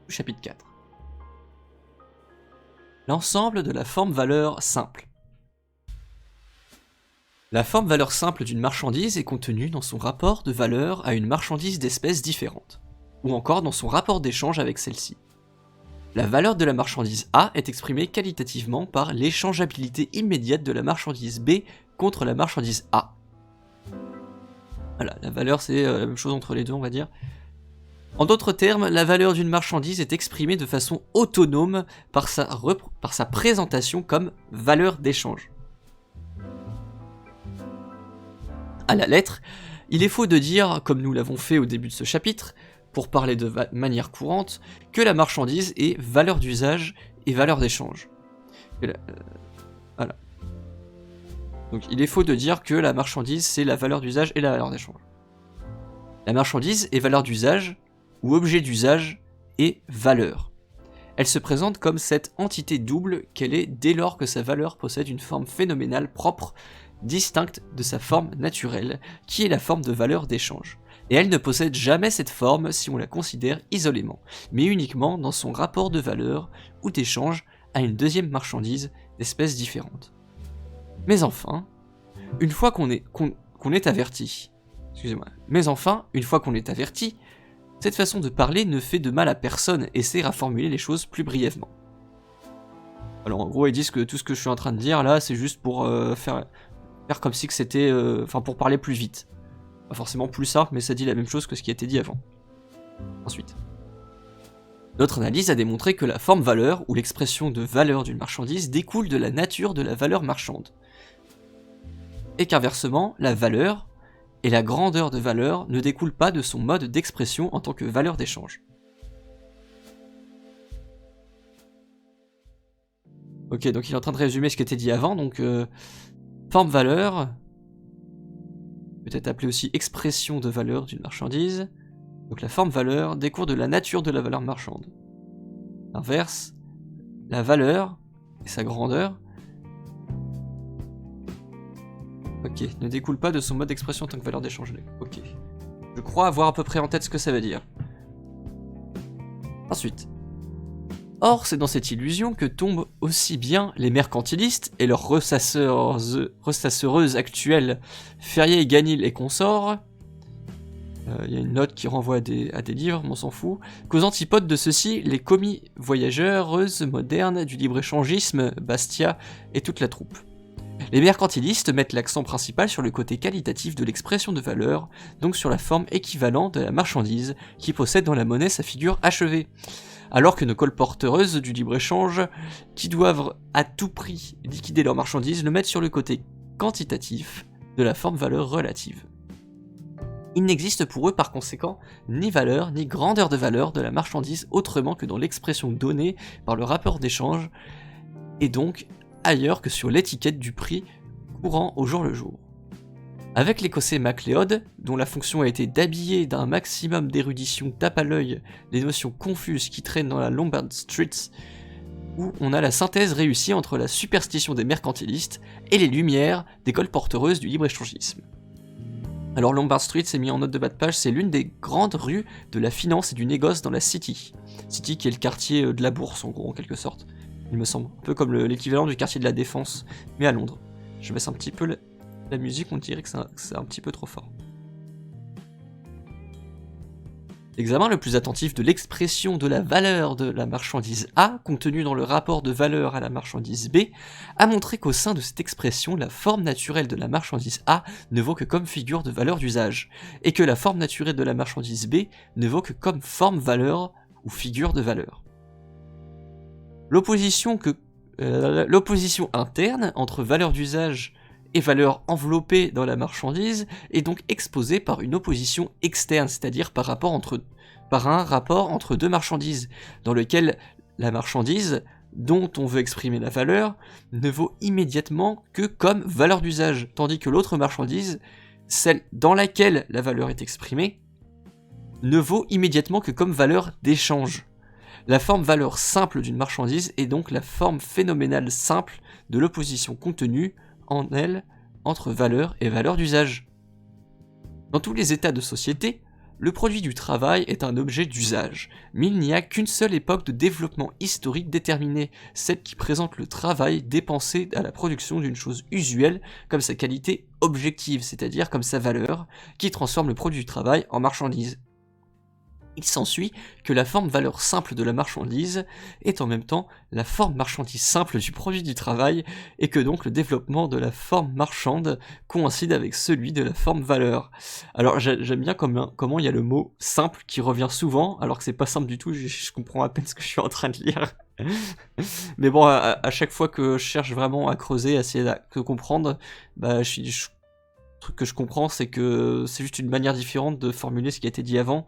du chapitre 4. L'ensemble de la forme-valeur simple. La forme-valeur simple d'une marchandise est contenue dans son rapport de valeur à une marchandise d'espèces différentes, ou encore dans son rapport d'échange avec celle-ci. La valeur de la marchandise A est exprimée qualitativement par l'échangeabilité immédiate de la marchandise B contre la marchandise A. Voilà, la valeur c'est la même chose entre les deux on va dire. En d'autres termes, la valeur d'une marchandise est exprimée de façon autonome par sa présentation comme valeur d'échange. À la lettre, il est faux de dire, comme nous l'avons fait au début de ce chapitre, pour parler de manière courante, que la marchandise est valeur d'usage et valeur d'échange. Voilà. Donc il est faux de dire que la marchandise c'est la valeur d'usage et la valeur d'échange. La marchandise est valeur d'usage, ou objet d'usage, et valeur. Elle se présente comme cette entité double qu'elle est dès lors que sa valeur possède une forme phénoménale propre, distincte de sa forme naturelle, qui est la forme de valeur d'échange. Et elle ne possède jamais cette forme si on la considère isolément, mais uniquement dans son rapport de valeur ou d'échange à une deuxième marchandise d'espèces différentes. Mais enfin, une fois qu'on est averti, cette façon de parler ne fait de mal à personne et sert à formuler les choses plus brièvement. Alors en gros ils disent que tout ce que je suis en train de dire là c'est juste pour faire comme si que c'était... pour parler plus vite. Pas forcément plus simple, mais ça dit la même chose que ce qui a été dit avant. Ensuite. Notre analyse a démontré que la forme-valeur, ou l'expression de valeur d'une marchandise, découle de la nature de la valeur marchande. Et qu'inversement, la valeur et la grandeur de valeur ne découlent pas de son mode d'expression en tant que valeur d'échange. Ok, donc il est en train de résumer ce qui était dit avant, donc forme-valeur, peut-être appelée aussi expression de valeur d'une marchandise, donc la forme-valeur découle de la nature de la valeur marchande. L'inverse, la valeur et sa grandeur, ok, ne découle pas de son mode d'expression en tant que valeur d'échange. Ok, je crois avoir à peu près en tête ce que ça veut dire. Ensuite. Or, c'est dans cette illusion que tombent aussi bien les mercantilistes et leurs ressasseuses actuelles, Ferrier-Ganil et consorts, il y a une note qui renvoie à des livres, mais on s'en fout, qu'aux antipodes de ceux-ci, les commis voyageuses modernes du libre-échangisme, Bastia et toute la troupe. Les mercantilistes mettent l'accent principal sur le côté qualitatif de l'expression de valeur, donc sur la forme équivalente de la marchandise qui possède dans la monnaie sa figure achevée. Alors que nos colporteuses du libre-échange, qui doivent à tout prix liquider leurs marchandises, le mettent sur le côté quantitatif de la forme-valeur relative. Il n'existe pour eux par conséquent ni valeur ni grandeur de valeur de la marchandise autrement que dans l'expression donnée par le rapport d'échange, et donc ailleurs que sur l'étiquette du prix courant au jour le jour. Avec l'écossais MacLeod, dont la fonction a été d'habiller d'un maximum d'érudition tape à l'œil les notions confuses qui traînent dans la Lombard Street, où on a la synthèse réussie entre la superstition des mercantilistes et les lumières des colporteuses du libre-échangisme. Alors Lombard Street, c'est mis en note de bas de page, c'est l'une des grandes rues de la finance et du négoce dans la City. City qui est le quartier de la bourse en gros en quelque sorte, il me semble, un peu comme l'équivalent du quartier de la Défense, mais à Londres. Je baisse un petit peu la musique, on dirait que c'est un petit peu trop fort. L'examen le plus attentif de l'expression de la valeur de la marchandise A, contenue dans le rapport de valeur à la marchandise B, a montré qu'au sein de cette expression, la forme naturelle de la marchandise A ne vaut que comme figure de valeur d'usage, et que la forme naturelle de la marchandise B ne vaut que comme forme-valeur ou figure de valeur. L'opposition interne entre valeur d'usage et valeur enveloppée dans la marchandise est donc exposée par une opposition externe, c'est-à-dire par un rapport entre deux marchandises, dans lequel la marchandise dont on veut exprimer la valeur ne vaut immédiatement que comme valeur d'usage, tandis que l'autre marchandise, celle dans laquelle la valeur est exprimée, ne vaut immédiatement que comme valeur d'échange. La forme valeur simple d'une marchandise est donc la forme phénoménale simple de l'opposition contenue en elle entre valeur et valeur d'usage. Dans tous les états de société, Le produit du travail est un objet d'usage, mais il n'y a qu'une seule époque de développement historique déterminée, celle qui présente le travail dépensé à la production d'une chose usuelle comme sa qualité objective, c'est-à-dire comme sa valeur, qui transforme le produit du travail en marchandise. Il s'ensuit que la forme valeur simple de la marchandise est en même temps la forme marchandise simple du produit du travail, et que donc le développement de la forme marchande coïncide avec celui de la forme valeur. Alors j'aime bien comment il y a le mot simple qui revient souvent, alors que c'est pas simple du tout, je comprends à peine ce que je suis en train de lire. Mais bon, à chaque fois que je cherche vraiment à creuser, à essayer de comprendre, bah le truc que je comprends, c'est que c'est juste une manière différente de formuler ce qui a été dit avant.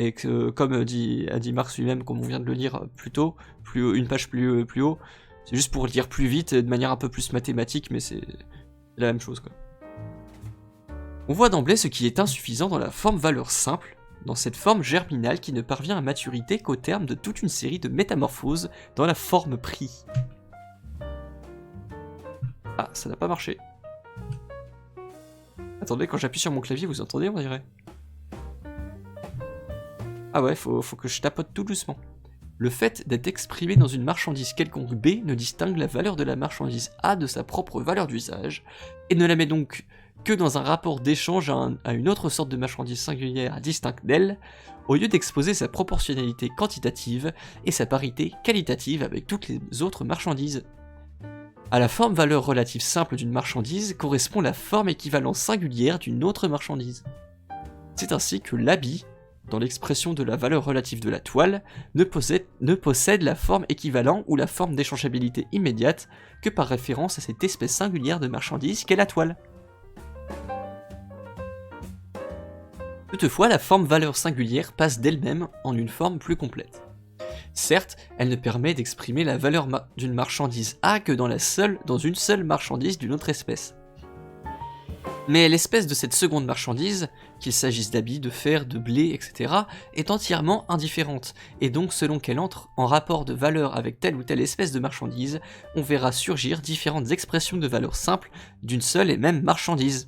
Et que, comme a dit Marx lui-même, comme on vient de le lire plus tôt, une page plus haut, c'est juste pour le dire plus vite, de manière un peu plus mathématique, mais c'est la même chose, quoi. On voit d'emblée ce qui est insuffisant dans la forme valeur simple, dans cette forme germinale qui ne parvient à maturité qu'au terme de toute une série de métamorphoses dans la forme prix. Ah, ça n'a pas marché. Attendez, quand j'appuie sur mon clavier, vous entendez, on dirait? Ah ouais, faut que je tapote tout doucement. Le fait d'être exprimé dans une marchandise quelconque B ne distingue la valeur de la marchandise A de sa propre valeur d'usage, et ne la met donc que dans un rapport d'échange à une autre sorte de marchandise singulière distincte d'elle, au lieu d'exposer sa proportionnalité quantitative et sa parité qualitative avec toutes les autres marchandises. À la forme valeur relative simple d'une marchandise correspond la forme équivalente singulière d'une autre marchandise. C'est ainsi que l'habit, dans l'expression de la valeur relative de la toile, ne possède la forme équivalente ou la forme d'échangeabilité immédiate que par référence à cette espèce singulière de marchandise qu'est la toile. Toutefois, la forme valeur singulière passe d'elle-même en une forme plus complète. Certes, elle ne permet d'exprimer la valeur d'une marchandise A que dans une seule marchandise d'une autre espèce. Mais l'espèce de cette seconde marchandise, qu'il s'agisse d'habits, de fer, de blé, etc., est entièrement indifférente, et donc selon qu'elle entre en rapport de valeur avec telle ou telle espèce de marchandise, on verra surgir différentes expressions de valeur simple d'une seule et même marchandise.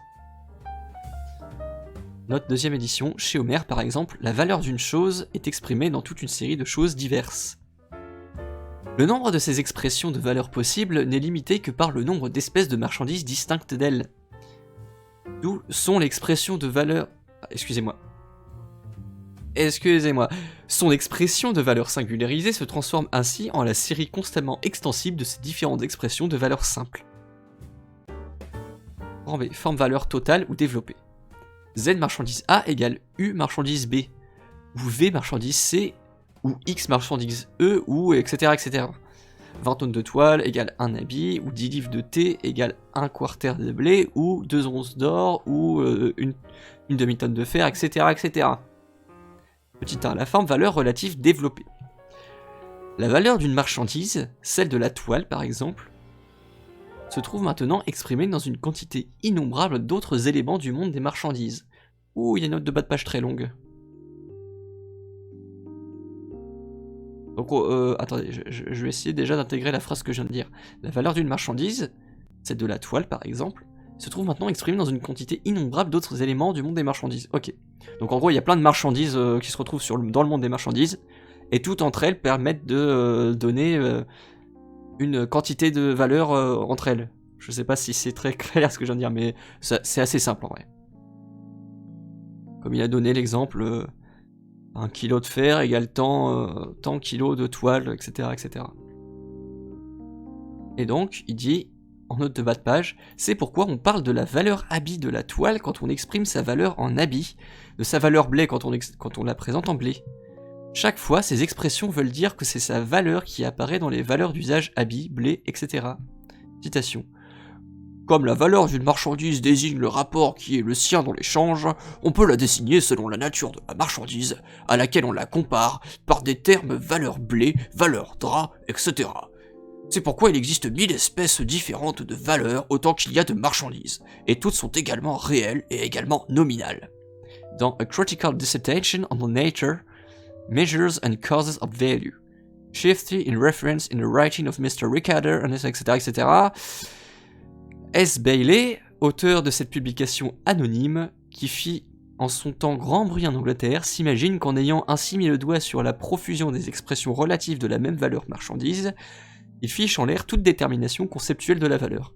Notre deuxième édition, chez Homère par exemple, la valeur d'une chose est exprimée dans toute une série de choses diverses. Le nombre de ces expressions de valeur possibles n'est limité que par le nombre d'espèces de marchandises distinctes d'elles. D'où sont l'expression de valeur... Excusez-moi. Son expression de valeur singularisée se transforme ainsi en la série constamment extensible de ces différentes expressions de valeur simple. Grand B, forme valeur totale ou développée. Z marchandise A égale U marchandise B, ou V marchandise C, ou X marchandise E, ou etc. etc. 20 tonnes de toile égale 1 habit, ou 10 livres de thé égale 1 quarter de blé, ou 2 onces d'or, ou une demi-tonne de fer, etc. etc. Petit 1, la forme valeur relative développée. La valeur d'une marchandise, celle de la toile par exemple, se trouve maintenant exprimée dans une quantité innombrable d'autres éléments du monde des marchandises. Ouh, il y a une note de bas de page très longue. Donc, attendez, je vais essayer déjà d'intégrer la phrase que je viens de dire. La valeur d'une marchandise, celle de la toile par exemple, se trouve maintenant exprimée dans une quantité innombrable d'autres éléments du monde des marchandises. Ok. Donc en gros, il y a plein de marchandises qui se retrouvent dans le monde des marchandises, et toutes entre elles permettent de donner une quantité de valeur entre elles. Je sais pas si c'est très clair ce que je viens de dire, mais c'est assez simple en vrai. Comme il a donné l'exemple... 1 kilo de fer égale tant kilos de toile, etc., etc. Et donc, il dit, en note de bas de page, c'est pourquoi on parle de la valeur habit de la toile quand on exprime sa valeur en habit, de sa valeur blé quand on la présente en blé. Chaque fois, ces expressions veulent dire que c'est sa valeur qui apparaît dans les valeurs d'usage habit, blé, etc. Citation. Comme la valeur d'une marchandise désigne le rapport qui est le sien dans l'échange, on peut la désigner selon la nature de la marchandise, à laquelle on la compare par des termes valeur blé, valeur drap, etc. C'est pourquoi il existe 1000 espèces différentes de valeurs autant qu'il y a de marchandises, et toutes sont également réelles et également nominales. Dans A Critical Dissertation on the Nature, Measures and Causes of Value, chiefly in reference in the writing of Mr. Ricarder, etc., etc., S. Bailey, auteur de cette publication anonyme, qui fit en son temps grand bruit en Angleterre, s'imagine qu'en ayant ainsi mis le doigt sur la profusion des expressions relatives de la même valeur marchandise, il fiche en l'air toute détermination conceptuelle de la valeur.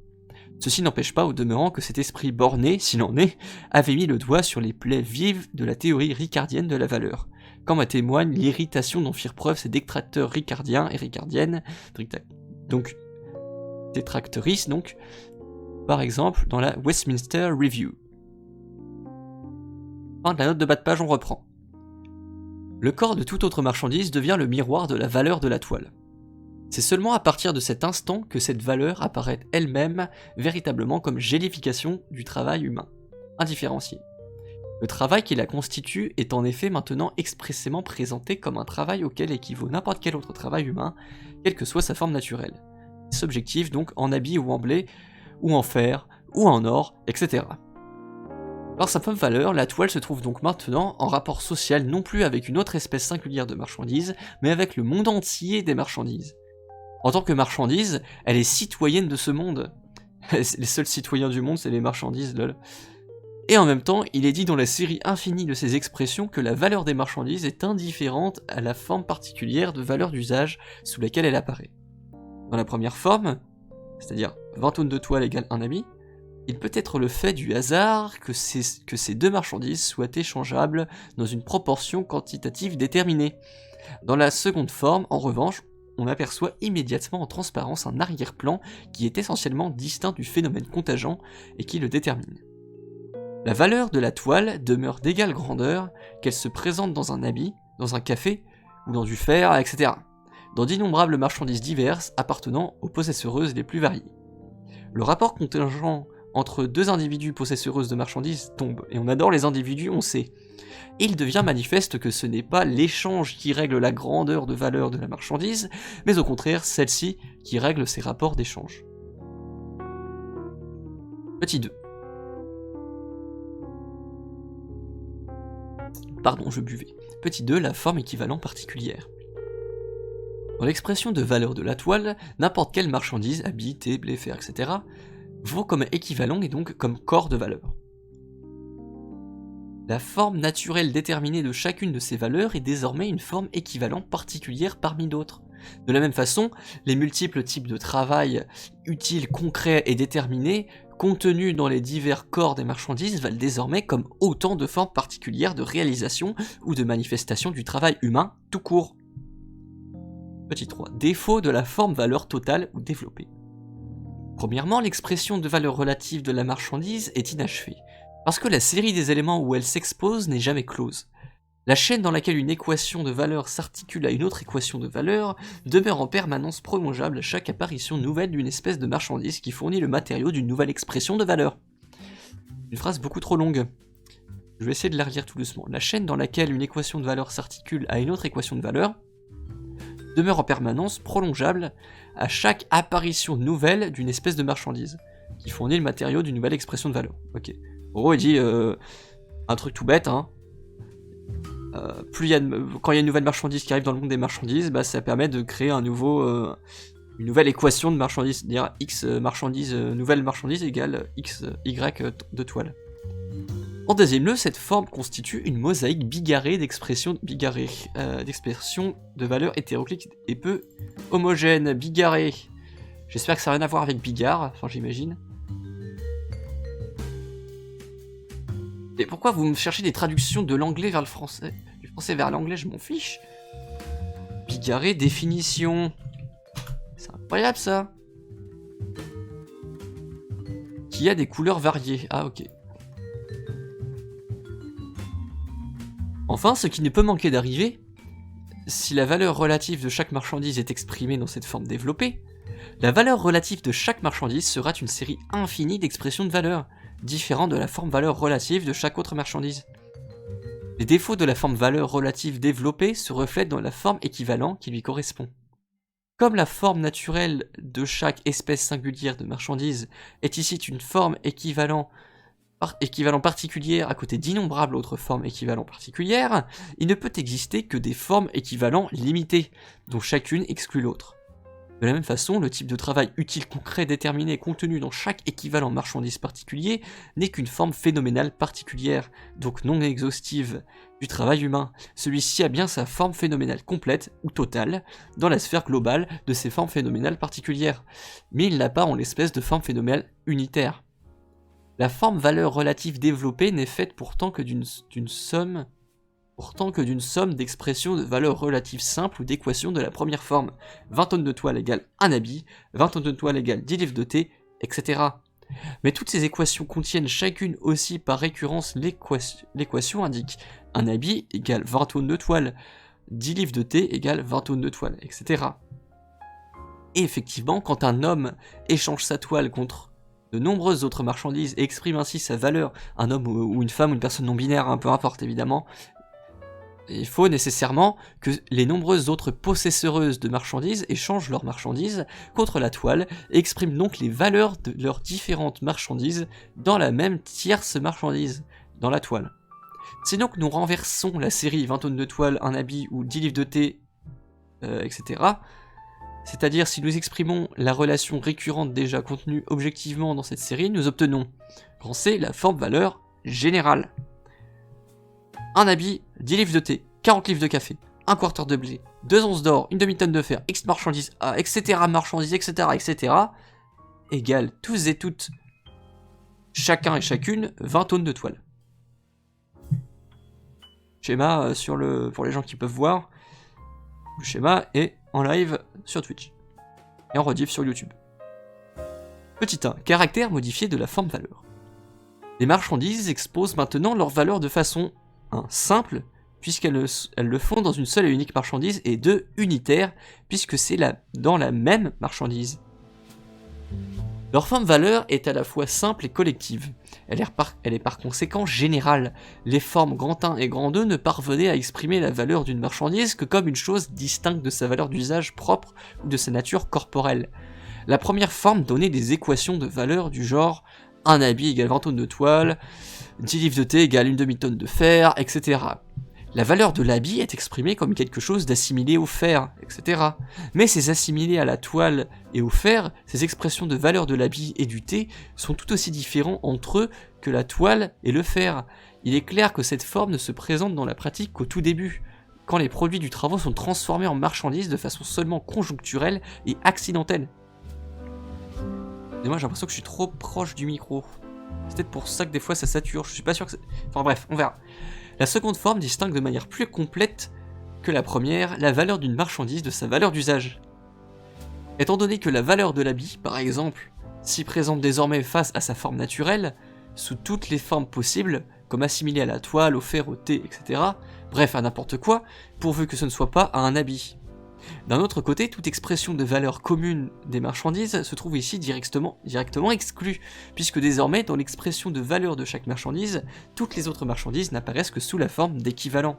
Ceci n'empêche pas au demeurant que cet esprit borné, s'il en est, avait mis le doigt sur les plaies vives de la théorie ricardienne de la valeur, comme en témoigne l'irritation dont firent preuve ces détracteurs ricardiens et ricardiennes, donc détractrices donc, par exemple dans la Westminster Review. Fin de la note de bas de page, on reprend. Le corps de toute autre marchandise devient le miroir de la valeur de la toile. C'est seulement à partir de cet instant que cette valeur apparaît elle-même véritablement comme gélification du travail humain, indifférencié. Le travail qui la constitue est en effet maintenant expressément présenté comme un travail auquel équivaut n'importe quel autre travail humain, quelle que soit sa forme naturelle. Il s'objective donc en habit ou en blé, ou en fer, ou en or, etc. Par sa même valeur, la toile se trouve donc maintenant en rapport social non plus avec une autre espèce singulière de marchandises, mais avec le monde entier des marchandises. En tant que marchandise, elle est citoyenne de ce monde. Les seuls citoyens du monde, c'est les marchandises, lol. Et en même temps, il est dit dans la série infinie de ces expressions que la valeur des marchandises est indifférente à la forme particulière de valeur d'usage sous laquelle elle apparaît. Dans la première forme, c'est-à-dire 20 tonnes de toile égale 1 habit, il peut être le fait du hasard que ces deux marchandises soient échangeables dans une proportion quantitative déterminée. Dans la seconde forme, en revanche, on aperçoit immédiatement en transparence un arrière-plan qui est essentiellement distinct du phénomène contingent et qui le détermine. La valeur de la toile demeure d'égale grandeur qu'elle se présente dans un habit, dans un café ou dans du fer, etc., dans d'innombrables marchandises diverses appartenant aux possesseuses les plus variées. Le rapport contingent entre deux individus possesseuses de marchandises tombe, et on adore les individus, on sait. Et il devient manifeste que ce n'est pas l'échange qui règle la grandeur de valeur de la marchandise, mais au contraire celle-ci qui règle ses rapports d'échange. Petit 2. Pardon, je buvais. Petit 2, la forme équivalent particulière. Dans l'expression de valeur de la toile, n'importe quelle marchandise, habit, thé, blé, fer, etc., vaut comme équivalent et donc comme corps de valeur. La forme naturelle déterminée de chacune de ces valeurs est désormais une forme équivalente particulière parmi d'autres. De la même façon, les multiples types de travail utiles, concrets et déterminés contenus dans les divers corps des marchandises valent désormais comme autant de formes particulières de réalisation ou de manifestation du travail humain tout court. Petit 3. Défaut de la forme valeur totale ou développée. Premièrement, l'expression de valeur relative de la marchandise est inachevée, parce que la série des éléments où elle s'expose n'est jamais close. La chaîne dans laquelle une équation de valeur s'articule à une autre équation de valeur demeure en permanence prolongeable à chaque apparition nouvelle d'une espèce de marchandise qui fournit le matériau d'une nouvelle expression de valeur. Une phrase beaucoup trop longue. Je vais essayer de la relire tout doucement. La chaîne dans laquelle une équation de valeur s'articule à une autre équation de valeur demeure en permanence prolongeable à chaque apparition nouvelle d'une espèce de marchandise qui fournit le matériau d'une nouvelle expression de valeur. Ok. En gros, il dit un truc tout bête, hein. Quand il y a une nouvelle marchandise qui arrive dans le monde des marchandises, bah, ça permet de créer une nouvelle équation de marchandise, c'est-à-dire x nouvelle marchandise égale x y de toile. En deuxième lieu, cette forme constitue une mosaïque bigarrée d'expressions de valeurs hétéroclites et peu homogènes. Bigarrée. J'espère que ça n'a rien à voir avec bigard, enfin j'imagine. Et pourquoi vous me cherchez des traductions de l'anglais vers le français? Du français vers l'anglais, je m'en fiche. Bigarré, définition. C'est incroyable ça. Qui a des couleurs variées. Ah ok. Enfin, ce qui ne peut manquer d'arriver, si la valeur relative de chaque marchandise est exprimée dans cette forme développée, la valeur relative de chaque marchandise sera une série infinie d'expressions de valeur, différentes de la forme valeur relative de chaque autre marchandise. Les défauts de la forme valeur relative développée se reflètent dans la forme équivalent qui lui correspond. Comme la forme naturelle de chaque espèce singulière de marchandise est ici une forme équivalent particulière à côté d'innombrables autres formes équivalent particulières, il ne peut exister que des formes équivalents limitées, dont chacune exclut l'autre. De la même façon, le type de travail utile concret déterminé contenu dans chaque équivalent marchandise particulier n'est qu'une forme phénoménale particulière, donc non exhaustive, du travail humain. Celui-ci a bien sa forme phénoménale complète ou totale dans la sphère globale de ses formes phénoménales particulières, mais il n'a pas en l'espèce de forme phénoménale unitaire. La forme valeur relative développée n'est faite pourtant que d'une somme d'expressions de valeurs relatives simples ou d'équations de la première forme. 20 tonnes de toile égale 1 habit, 20 tonnes de toile égale 10 livres de thé, etc. Mais toutes ces équations contiennent chacune aussi par récurrence l'équation indique 1 habit égale 20 tonnes de toile, 10 livres de thé égale 20 tonnes de toile, etc. Et effectivement, quand un homme échange sa toile contre de nombreuses autres marchandises et exprime ainsi sa valeur, un homme ou une femme ou une personne non binaire, peu importe évidemment, il faut nécessairement que les nombreuses autres possesseuses de marchandises échangent leurs marchandises contre la toile et expriment donc les valeurs de leurs différentes marchandises dans la même tierce marchandise, dans la toile. Si donc nous renversons la série 20 tonnes de toile, un habit ou 10 livres de thé, etc., c'est-à-dire si nous exprimons la relation récurrente déjà contenue objectivement dans cette série, nous obtenons, grand C, la forme valeur générale. Un habit, 10 livres de thé, 40 livres de café, un quarter de blé, 2 onces d'or, une demi-tonne de fer, X marchandises A, etc. marchandises, etc., etc., égale tous et toutes, chacun et chacune, 20 tonnes de toile. Schéma pour les gens qui peuvent voir. Le schéma est en live sur Twitch et en rediff sur YouTube. Petit 1. Caractère modifié de la forme valeur. Les marchandises exposent maintenant leur valeur de façon 1. Simple, puisqu'elles le font dans une seule et unique marchandise, et 2. Unitaire, puisque c'est dans la même marchandise. Leur forme valeur est à la fois simple et collective. Elle est par conséquent générale. Les formes grand 1 et grand 2 ne parvenaient à exprimer la valeur d'une marchandise que comme une chose distincte de sa valeur d'usage propre ou de sa nature corporelle. La première forme donnait des équations de valeur du genre 1 habit égale 20 tonnes de toile, 10 livres de thé égale une demi-tonne de fer, etc. La valeur de l'habit est exprimée comme quelque chose d'assimilé au fer, etc. Mais ces assimilés à la toile et au fer, ces expressions de valeur de l'habit et du thé, sont tout aussi différents entre eux que la toile et le fer. Il est clair que cette forme ne se présente dans la pratique qu'au tout début, quand les produits du travail sont transformés en marchandises de façon seulement conjoncturelle et accidentelle. Et moi j'ai l'impression que je suis trop proche du micro. C'est peut-être pour ça que des fois ça sature, je suis pas sûr que c'est... Enfin bref, on verra. La seconde forme distingue de manière plus complète que la première la valeur d'une marchandise de sa valeur d'usage. Étant donné que la valeur de l'habit, par exemple, s'y présente désormais face à sa forme naturelle, sous toutes les formes possibles, comme assimilée à la toile, au fer, au thé, etc., bref à n'importe quoi, pourvu que ce ne soit pas à un habit. D'un autre côté, toute expression de valeur commune des marchandises se trouve ici directement exclue, puisque désormais, dans l'expression de valeur de chaque marchandise, toutes les autres marchandises n'apparaissent que sous la forme d'équivalent.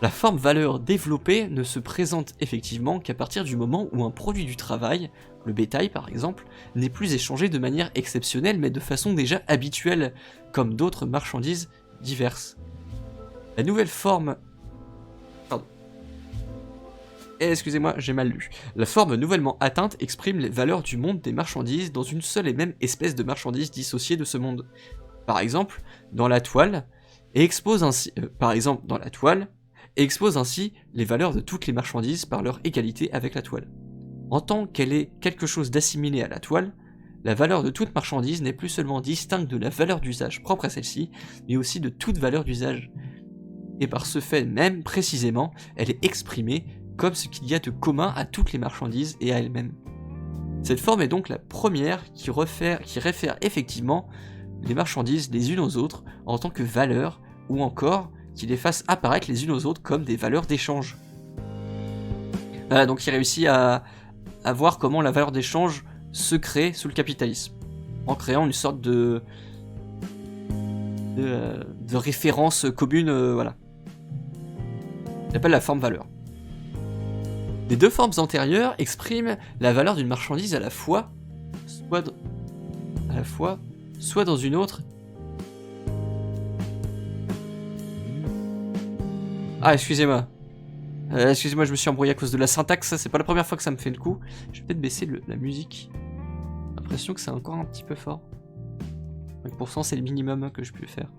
La forme valeur développée ne se présente effectivement qu'à partir du moment où un produit du travail, le bétail par exemple, n'est plus échangé de manière exceptionnelle mais de façon déjà habituelle, comme d'autres marchandises diverses. La nouvelle forme... Excusez-moi, j'ai mal lu. La forme nouvellement atteinte exprime les valeurs du monde des marchandises dans une seule et même espèce de marchandise dissociée de ce monde. Par exemple, dans la toile, et expose ainsi les valeurs de toutes les marchandises par leur égalité avec la toile. En tant qu'elle est quelque chose d'assimilé à la toile, la valeur de toute marchandise n'est plus seulement distincte de la valeur d'usage propre à celle-ci, mais aussi de toute valeur d'usage. Et par ce fait même, précisément, elle est exprimée comme ce qu'il y a de commun à toutes les marchandises et à elles-mêmes. Cette forme est donc la première qui réfère effectivement les marchandises les unes aux autres en tant que valeurs, ou encore qui les fasse apparaître les unes aux autres comme des valeurs d'échange. Voilà, donc il réussit à voir comment la valeur d'échange se crée sous le capitalisme, en créant une sorte de référence commune, voilà. Il appelle la forme valeur. Les deux formes antérieures expriment la valeur d'une marchandise à la fois, soit dans une autre. Ah, excusez-moi. Excusez-moi, je me suis embrouillé à cause de la syntaxe, ça c'est pas la première fois que ça me fait le coup. Je vais peut-être baisser la musique. J'ai l'impression que c'est encore un petit peu fort. 5% c'est le minimum que je peux faire.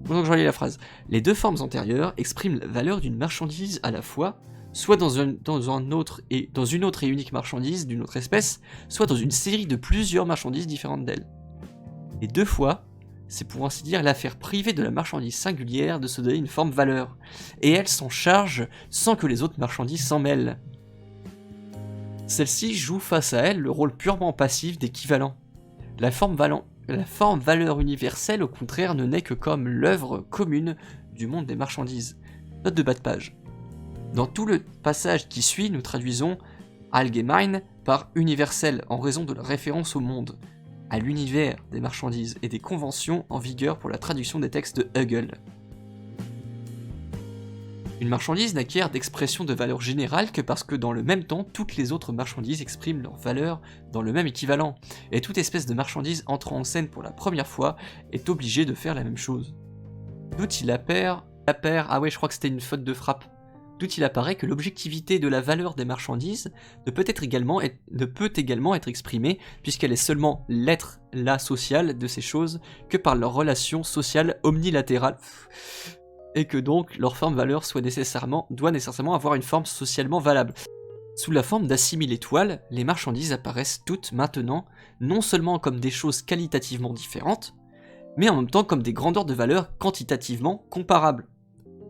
Donc je relis la phrase. Les deux formes antérieures expriment la valeur d'une marchandise à la fois, soit dans une autre et unique marchandise d'une autre espèce, soit dans une série de plusieurs marchandises différentes d'elle. Les deux fois, c'est pour ainsi dire l'affaire privée de la marchandise singulière de se donner une forme valeur, et elle s'en charge sans que les autres marchandises s'en mêlent. Celle-ci joue face à elle le rôle purement passif d'équivalent. La forme valeur universelle, au contraire, ne n'est que comme l'œuvre commune du monde des marchandises. Note de bas de page. Dans tout le passage qui suit, nous traduisons allgemein par universel en raison de la référence au monde, à l'univers des marchandises et des conventions en vigueur pour la traduction des textes de Hegel. Une marchandise n'acquiert d'expression de valeur générale que parce que dans le même temps, toutes les autres marchandises expriment leur valeur dans le même équivalent, et toute espèce de marchandise entrant en scène pour la première fois est obligée de faire la même chose. D'où il apparaît, ah ouais je crois que c'était une faute de frappe, d'où il apparaît que l'objectivité de la valeur des marchandises ne peut également être exprimée, puisqu'elle est seulement l'être, la social de ces choses, que par leur relation sociale omnilatérale, et que donc leur forme valeur doit nécessairement avoir une forme socialement valable. Sous la forme d'assimilées toiles, les marchandises apparaissent toutes maintenant non seulement comme des choses qualitativement différentes, mais en même temps comme des grandeurs de valeur quantitativement comparables.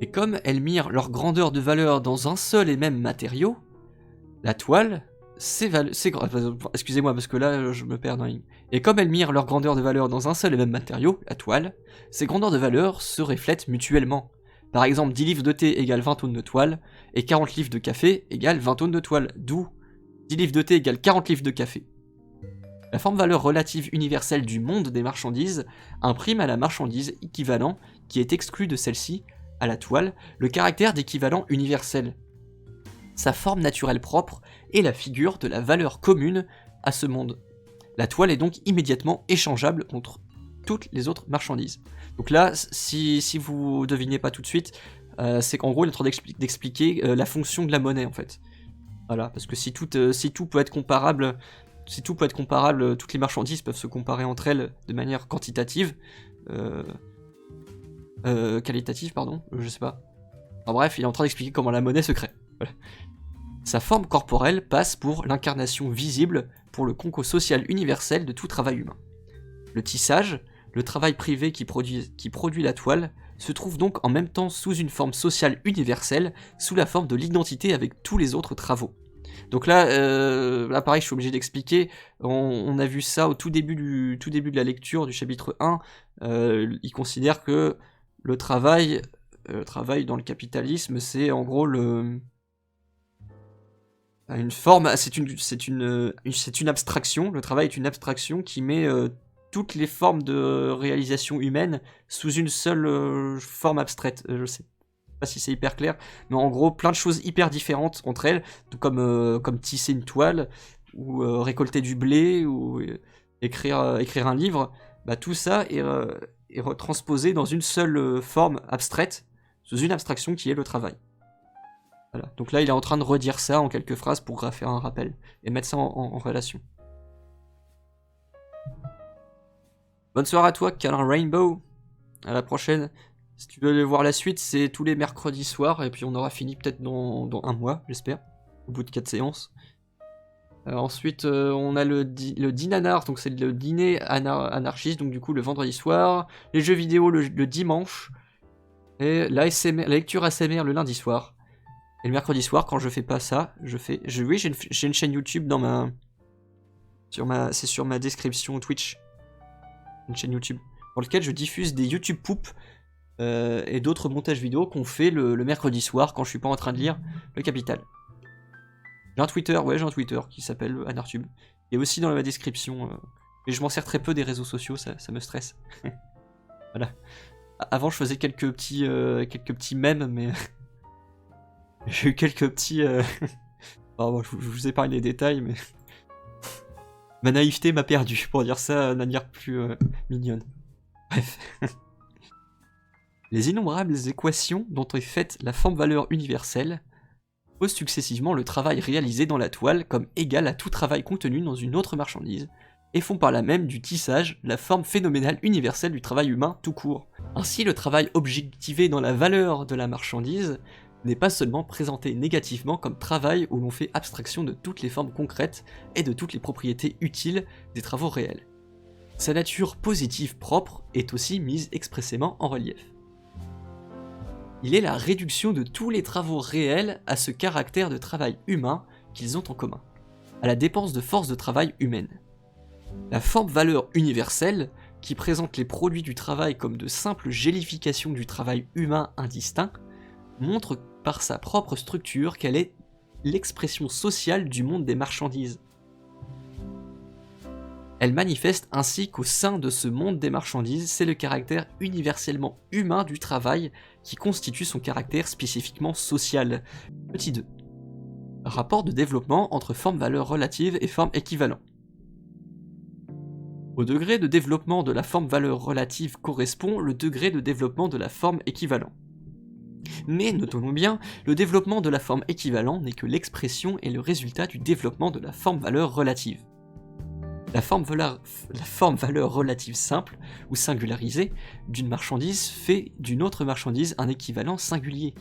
Et comme elles mirent leur grandeur de valeur dans un seul et même matériau, la toile, excusez-moi parce que là je me perds dans la ligne. Et comme elles mirent leur grandeur de valeur dans un seul et même matériau, la toile, ces grandeurs de valeur se reflètent mutuellement. Par exemple, 10 livres de thé égale 20 tonnes de toile, et 40 livres de café égale 20 tonnes de toile, d'où 10 livres de thé égale 40 livres de café. La forme valeur relative universelle du monde des marchandises imprime à la marchandise équivalent, qui est exclue de celle-ci, à la toile, le caractère d'équivalent universel. Sa forme naturelle propre est la figure de la valeur commune à ce monde. La toile est donc immédiatement échangeable contre toutes les autres marchandises. Donc là, si vous devinez pas tout de suite, c'est qu'en gros il est en train d'expliquer la fonction de la monnaie en fait. Voilà, parce que si tout peut être comparable, toutes les marchandises peuvent se comparer entre elles de manière quantitative, qualitative pardon, je sais pas. En bref, il est en train d'expliquer comment la monnaie se crée. Voilà. Sa forme corporelle passe pour l'incarnation visible pour le concours social universel de tout travail humain. Le tissage, le travail privé qui produit la toile, se trouve donc en même temps sous une forme sociale universelle, sous la forme de l'identité avec tous les autres travaux. Donc là, pareil, je suis obligé d'expliquer, on a vu ça au tout début de la lecture du chapitre 1, il considère que le travail dans le capitalisme, c'est en gros une forme, c'est une abstraction, le travail est une abstraction qui met toutes les formes de réalisation humaine sous une seule forme abstraite. Je sais pas si c'est hyper clair, mais en gros plein de choses hyper différentes entre elles, comme tisser une toile, ou récolter du blé, ou écrire un livre, bah tout ça est retransposé dans une seule forme abstraite, sous une abstraction qui est le travail. Voilà. Donc là, il est en train de redire ça en quelques phrases pour faire un rappel et mettre ça en relation. Bonne soirée à toi, Calin Rainbow. À la prochaine. Si tu veux voir la suite, c'est tous les mercredis soirs et puis on aura fini peut-être dans un mois, j'espère, au bout de 4 séances. Ensuite, on a le dinanar, donc c'est le dîner anarchiste, donc du coup le vendredi soir. Les jeux vidéo le dimanche. Et la lecture ASMR le lundi soir. Et le mercredi soir, quand je fais pas ça, j'ai une chaîne YouTube c'est sur ma description Twitch. Une chaîne YouTube. Dans laquelle je diffuse des YouTube poop et d'autres montages vidéo qu'on fait le mercredi soir quand je suis pas en train de lire le Capital. J'ai un Twitter qui s'appelle Anartube. Et aussi dans ma description. Et je m'en sers très peu des réseaux sociaux, ça me stresse. Voilà. Avant, je faisais quelques petits mèmes, mais j'ai eu quelques petits. Bon, je vous épargne les détails, mais ma naïveté m'a perdu, pour dire ça de manière plus mignonne. Bref. Les innombrables équations dont est faite la forme-valeur universelle posent successivement le travail réalisé dans la toile comme égal à tout travail contenu dans une autre marchandise, et font par là même du tissage la forme phénoménale universelle du travail humain tout court. Ainsi, le travail objectivé dans la valeur de la marchandise n'est pas seulement présenté négativement comme travail où l'on fait abstraction de toutes les formes concrètes et de toutes les propriétés utiles des travaux réels. Sa nature positive propre est aussi mise expressément en relief. Il est la réduction de tous les travaux réels à ce caractère de travail humain qu'ils ont en commun, à la dépense de force de travail humaine. La forme-valeur universelle, qui présente les produits du travail comme de simples gélifications du travail humain indistinct, montre par sa propre structure qu'elle est l'expression sociale du monde des marchandises. Elle manifeste ainsi qu'au sein de ce monde des marchandises, c'est le caractère universellement humain du travail qui constitue son caractère spécifiquement social. Petit 2. Rapport de développement entre forme-valeur relative et forme équivalent. Au degré de développement de la forme-valeur relative correspond le degré de développement de la forme équivalent. Mais, notons bien, le développement de la forme équivalent n'est que l'expression et le résultat du développement de la forme-valeur relative. La forme-valeur relative simple, ou singularisée, d'une marchandise fait d'une autre marchandise un équivalent singulier.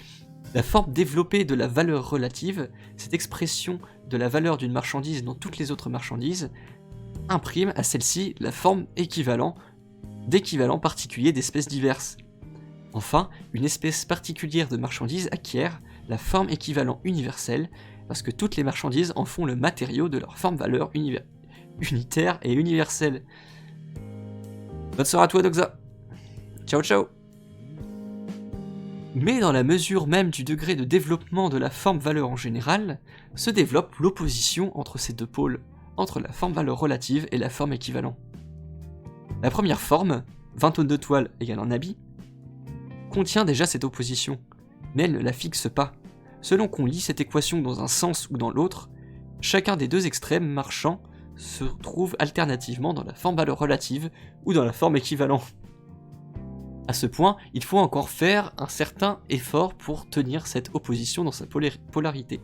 La forme développée de la valeur relative, cette expression de la valeur d'une marchandise dans toutes les autres marchandises, imprime à celle-ci la forme d'équivalent particulier d'espèces diverses. Enfin, une espèce particulière de marchandise acquiert la forme équivalent universelle parce que toutes les marchandises en font le matériau de leur forme-valeur unitaire et universelle. Bonne soirée à toi, Doxa. Ciao, ciao. Mais dans la mesure même du degré de développement de la forme-valeur en général, se développe l'opposition entre ces deux pôles, entre la forme-valeur relative et la forme équivalent. La première forme, 20 tonnes de toile égale un habit, contient déjà cette opposition, mais elle ne la fixe pas. Selon qu'on lit cette équation dans un sens ou dans l'autre, chacun des deux extrêmes marchants se trouve alternativement dans la forme-valeur relative ou dans la forme équivalent. À ce point, il faut encore faire un certain effort pour tenir cette opposition dans sa polarité.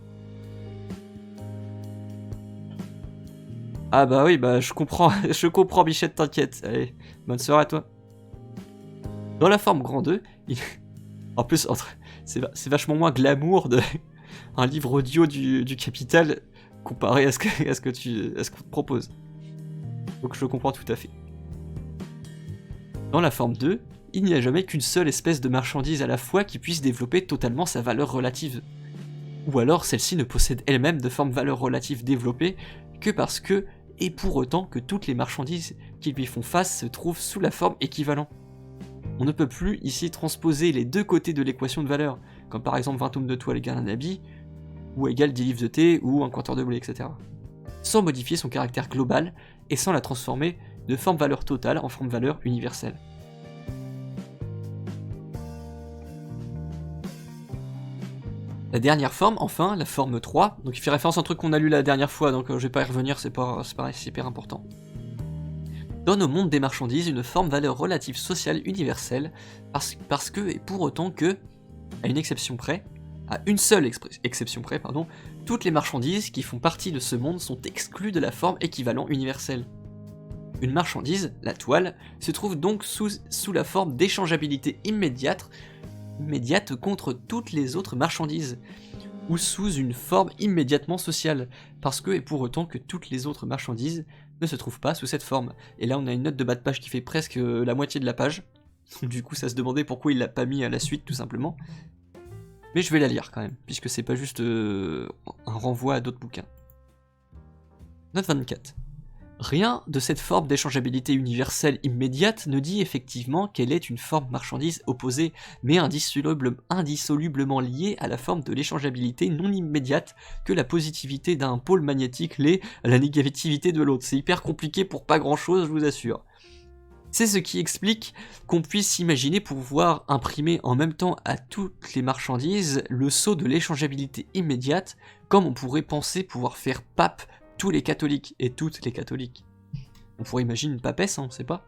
Ah bah oui, bah je comprends Bichette, t'inquiète. Allez, bonne soirée à toi. Dans la forme grand 2, en plus, c'est vachement moins glamour de un livre audio du Capital comparé à ce qu'on te propose. Donc je comprends tout à fait. Dans la forme 2, il n'y a jamais qu'une seule espèce de marchandise à la fois qui puisse développer totalement sa valeur relative. Ou alors celle-ci ne possède elle-même de forme-valeur relative développée que parce que, et pour autant que toutes les marchandises qui lui font face se trouvent sous la forme équivalent. On ne peut plus ici transposer les deux côtés de l'équation de valeur, comme par exemple 20 tomes de toile égale un habit, ou égale 10 livres de thé, ou un compteur de blé, etc. Sans modifier son caractère global, et sans la transformer de forme-valeur totale en forme-valeur universelle. La dernière forme, enfin, la forme 3, donc il fait référence à un truc qu'on a lu la dernière fois, donc je vais pas y revenir, c'est hyper important. Donne au monde des marchandises une forme-valeur relative sociale universelle, parce que, et pour autant que, à une seule exception près, toutes les marchandises qui font partie de ce monde sont exclues de la forme équivalent universelle. Une marchandise, la toile, se trouve donc sous la forme d'échangeabilité immédiate contre toutes les autres marchandises, ou sous une forme immédiatement sociale, parce que et pour autant que toutes les autres marchandises ne se trouvent pas sous cette forme. Et là on a une note de bas de page qui fait presque la moitié de la page, du coup ça se demandait pourquoi il l'a pas mis à la suite tout simplement. Mais je vais la lire quand même, puisque c'est pas juste un renvoi à d'autres bouquins. Note 24. Rien de cette forme d'échangeabilité universelle immédiate ne dit effectivement qu'elle est une forme marchandise opposée, mais indissolublement liée à la forme de l'échangeabilité non immédiate que la positivité d'un pôle magnétique l'est à la négativité de l'autre. C'est hyper compliqué pour pas grand chose, je vous assure. C'est ce qui explique qu'on puisse imaginer pouvoir imprimer en même temps à toutes les marchandises le sceau de l'échangeabilité immédiate, comme on pourrait penser pouvoir faire pape tous les catholiques et toutes les catholiques. On pourrait imaginer une papesse, on sait pas.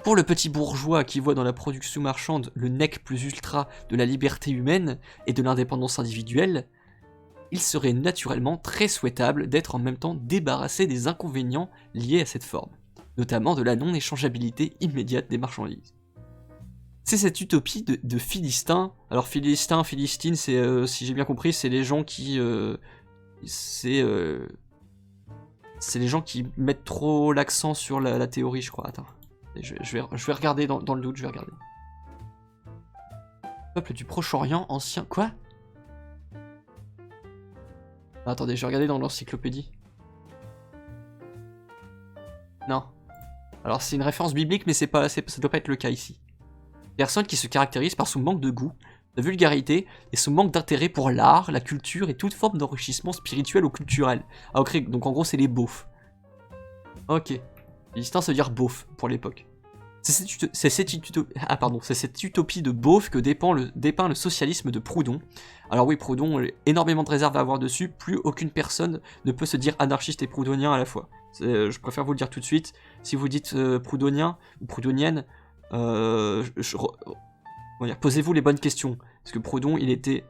Pour le petit bourgeois qui voit dans la production marchande le nec plus ultra de la liberté humaine et de l'indépendance individuelle, il serait naturellement très souhaitable d'être en même temps débarrassé des inconvénients liés à cette forme, notamment de la non-échangeabilité immédiate des marchandises. C'est cette utopie de Philistin. Alors Philistin, Philistine, c'est, si j'ai bien compris, c'est les gens qui... c'est les gens qui mettent trop l'accent sur la théorie, je crois. Attends, je vais regarder dans le doute, je vais regarder. Peuple du Proche-Orient, ancien... Quoi? Attendez, je vais regarder dans l'encyclopédie. Non. Alors c'est une référence biblique, mais ça doit pas être le cas ici. Personne qui se caractérise par son manque de goût, de vulgarité et son manque d'intérêt pour l'art, la culture et toute forme d'enrichissement spirituel ou culturel. Ah ok, donc en gros c'est les beaufs. Ok. Philistin, ça veut dire beauf pour l'époque. C'est cette utopie de beauf que dépeint le socialisme de Proudhon. Alors oui, Proudhon, énormément de réserves à avoir dessus, plus aucune personne ne peut se dire anarchiste et proudhonien à la fois. Je préfère vous le dire tout de suite, si vous dites proudhonien ou proudhonienne, posez-vous les bonnes questions. Parce que Proudhon, il était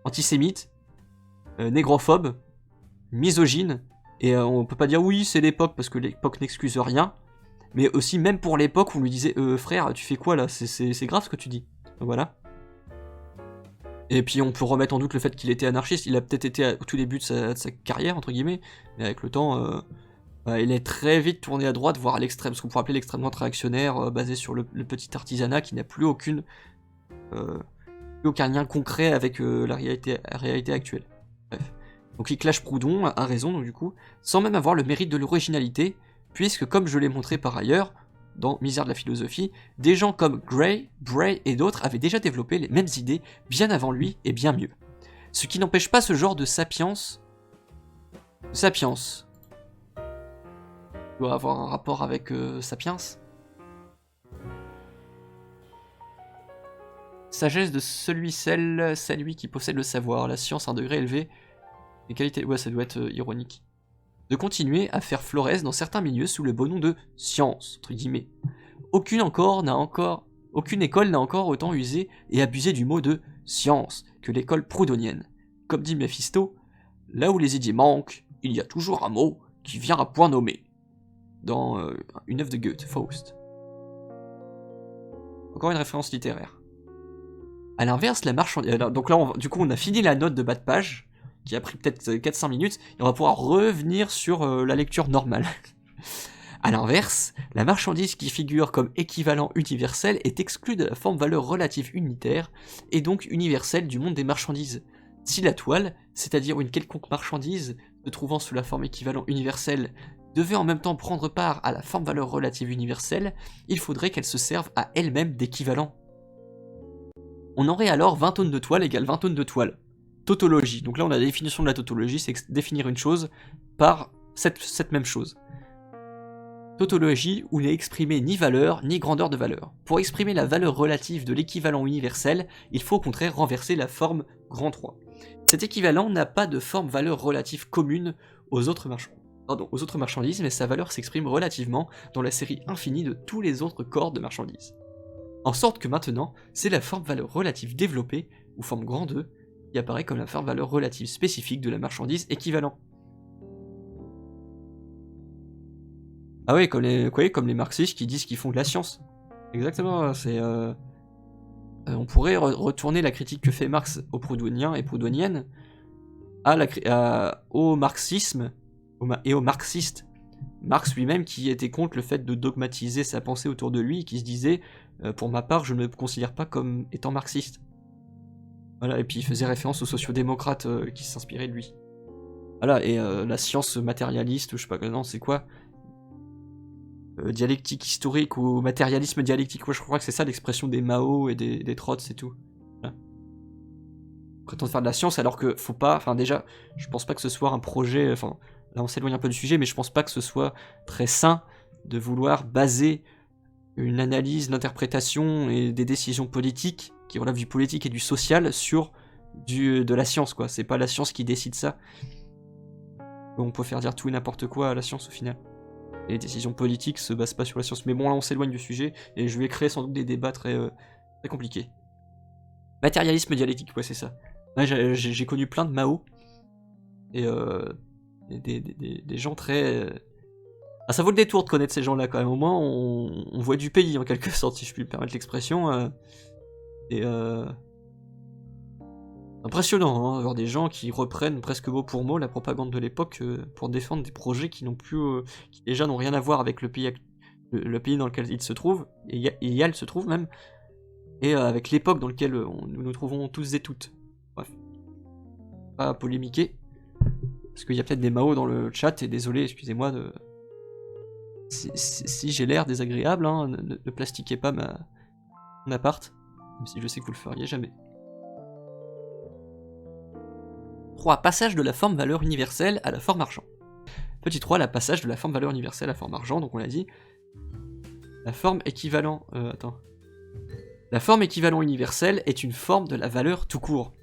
antisémite, négrophobe, misogyne, et on peut pas dire oui, c'est l'époque, parce que l'époque n'excuse rien. Mais aussi, même pour l'époque, on lui disait frère, tu fais quoi là? C'est grave ce que tu dis. Donc, voilà. Et puis on peut remettre en doute le fait qu'il était anarchiste. Il a peut-être été au tout début de sa carrière, entre guillemets. Mais avec le temps, il est très vite tourné à droite, voire à l'extrême. Ce qu'on pourrait appeler l'extrême droite réactionnaire, basé sur le petit artisanat qui n'a plus aucun lien concret avec la réalité actuelle. Bref. Donc il clash Proudhon, a raison, donc du coup, sans même avoir le mérite de l'originalité, puisque comme je l'ai montré par ailleurs, dans Misère de la philosophie, des gens comme Gray, Bray et d'autres avaient déjà développé les mêmes idées bien avant lui et bien mieux. Ce qui n'empêche pas ce genre de sapience doit avoir un rapport avec sapiens. Sagesse de celui qui possède le savoir, la science à un degré élevé, et qualité... Ouais, ça doit être ironique. De continuer à faire florès dans certains milieux sous le beau nom de science, entre guillemets. Aucune école n'a encore autant usé et abusé du mot de science que l'école proudhonienne. Comme dit Méphisto, là où les idées manquent, il y a toujours un mot qui vient à point nommé. Dans une œuvre de Goethe, Faust. Encore une référence littéraire. A l'inverse, la marchandise... Donc là, du coup, on a fini la note de bas de page, qui a pris peut-être 4-5 minutes, et on va pouvoir revenir sur la lecture normale. A l'inverse, la marchandise qui figure comme équivalent universel est exclue de la forme valeur relative unitaire, et donc universelle du monde des marchandises. Si la toile, c'est-à-dire une quelconque marchandise, se trouvant sous la forme équivalent universelle, devait en même temps prendre part à la forme valeur relative universelle, il faudrait qu'elle se serve à elle-même d'équivalent. On aurait alors 20 tonnes de toile égale 20 tonnes de toile. Tautologie. Donc là, on a la définition de la tautologie, c'est définir une chose par cette même chose. Tautologie où n'est exprimé ni valeur ni grandeur de valeur. Pour exprimer la valeur relative de l'équivalent universel, il faut au contraire renverser la forme grand 3. Cet équivalent n'a pas de forme valeur relative commune aux autres marchandises, mais sa valeur s'exprime relativement dans la série infinie de tous les autres corps de marchandises. En sorte que maintenant, c'est la forme valeur relative développée, ou forme grand 2, qui apparaît comme la forme valeur relative spécifique de la marchandise équivalent. Ah oui, comme les marxistes qui disent qu'ils font de la science. Exactement, c'est... on pourrait retourner la critique que fait Marx aux proudhoniens et proudhoniennes au marxisme et aux marxistes. Marx lui-même qui était contre le fait de dogmatiser sa pensée autour de lui et qui se disait pour ma part, je ne me considère pas comme étant marxiste. Voilà, et puis il faisait référence aux sociodémocrates qui s'inspiraient de lui. Voilà, et la science matérialiste, je sais pas, non, c'est quoi dialectique historique ou matérialisme dialectique, ouais, je crois que c'est ça l'expression des Mao et des Trots et tout. Voilà. On prétend faire de la science alors que faut pas, enfin déjà, je pense pas que ce soit un projet, enfin là on s'éloigne un peu du sujet, mais je pense pas que ce soit très sain de vouloir baser une analyse, l'interprétation et des décisions politiques qui relèvent du politique et du social sur de la science, quoi. C'est pas la science qui décide ça. On peut faire dire tout et n'importe quoi à la science au final. les décisions politiques se basent pas sur la science. Mais bon, là on s'éloigne du sujet, et je vais créer sans doute des débats très compliqués. Matérialisme dialectique, ouais c'est ça. Ouais, j'ai connu plein de Mao, et des gens très... Ah, ça vaut le détour de connaître ces gens-là quand même, au moins on voit du pays en quelque sorte, si je puis me permettre l'expression. Et impressionnant, hein, avoir des gens qui reprennent presque mot pour mot la propagande de l'époque pour défendre des projets qui n'ont plus, qui déjà n'ont rien à voir avec le pays, le pays dans lequel ils se trouvent, et Yale se trouve même, et avec l'époque dans laquelle nous nous trouvons tous et toutes. Bref, pas polémiquer, parce qu'il y a peut-être des Mao dans le chat, et désolé, excusez-moi de... Si j'ai l'air désagréable, hein, ne plastiquez pas mon appart, même si je sais que vous le feriez jamais. 3. Passage de la forme valeur universelle à la forme argent. Petit 3, la passage de la forme valeur universelle à la forme argent, donc on l'a dit. La forme équivalent... La forme équivalent universelle est une forme de la valeur tout court.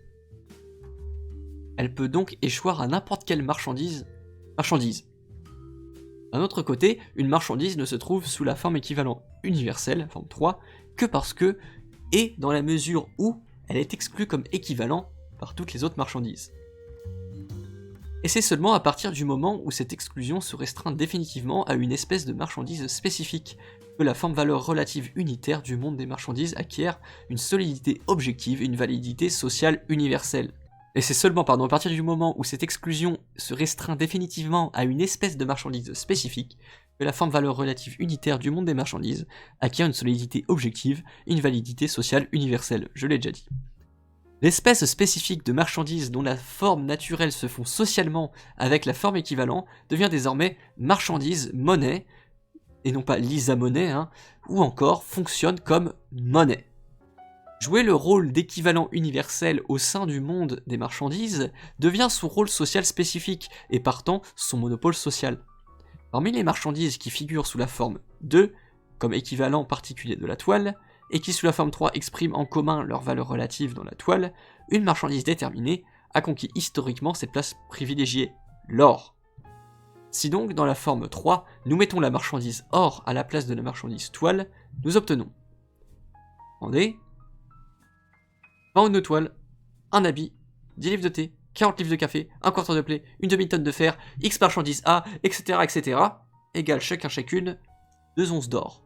Elle peut donc échoir à n'importe quelle marchandise. D'un autre côté, une marchandise ne se trouve sous la forme équivalent universelle, forme 3, que parce que, et dans la mesure où elle est exclue comme équivalent par toutes les autres marchandises. Et c'est seulement à partir du moment où cette exclusion se restreint définitivement à une espèce de marchandise spécifique que la forme valeur relative unitaire du monde des marchandises acquiert une solidité objective et une validité sociale universelle. Et c'est seulement à partir du moment où cette exclusion se restreint définitivement à une espèce de marchandise spécifique que la forme valeur relative unitaire du monde des marchandises acquiert une solidité objective et une validité sociale universelle, je l'ai déjà dit. L'espèce spécifique de marchandise dont la forme naturelle se fond socialement avec la forme équivalent devient désormais marchandise monnaie, et non pas lisa-monnaie, hein, ou encore fonctionne comme monnaie. Jouer le rôle d'équivalent universel au sein du monde des marchandises devient son rôle social spécifique et partant son monopole social. Parmi les marchandises qui figurent sous la forme 2, comme équivalent particulier de la toile, et qui sous la forme 3 expriment en commun leur valeur relative dans la toile, une marchandise déterminée a conquis historiquement cette place privilégiée, l'or. Si donc dans la forme 3, nous mettons la marchandise or à la place de la marchandise toile, nous obtenons. Attendez. 20 de toile, un habit, 10 livres de thé, 40 livres de café, un quarter de blé, une demi-tonne de fer, X marchandises A, etc. égale chacune 2 onces d'or.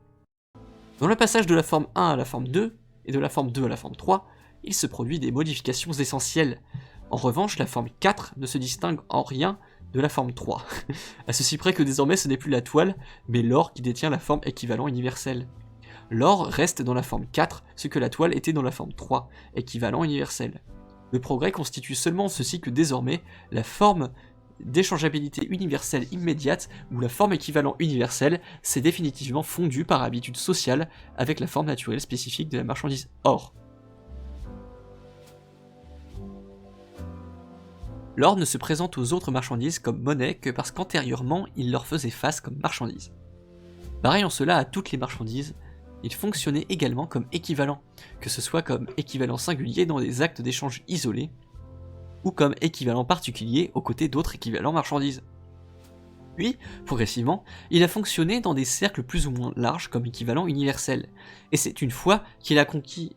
Dans le passage de la forme 1 à la forme 2, et de la forme 2 à la forme 3, il se produit des modifications essentielles. En revanche, la forme 4 ne se distingue en rien de la forme 3, à ceci près que désormais ce n'est plus la toile, mais l'or qui détient la forme équivalent universelle. L'or reste dans la forme 4, ce que la toile était dans la forme 3, équivalent universel. Le progrès constitue seulement ceci que désormais, la forme d'échangeabilité universelle immédiate, ou la forme équivalent universelle, s'est définitivement fondue par habitude sociale avec la forme naturelle spécifique de la marchandise or. L'or ne se présente aux autres marchandises comme monnaie que parce qu'antérieurement il leur faisait face comme marchandise. Pareil en cela à toutes les marchandises, il fonctionnait également comme équivalent, que ce soit comme équivalent singulier dans des actes d'échange isolés, ou comme équivalent particulier aux côtés d'autres équivalents marchandises. Puis, progressivement, il a fonctionné dans des cercles plus ou moins larges comme équivalent universel, et c'est une fois qu'il a conquis...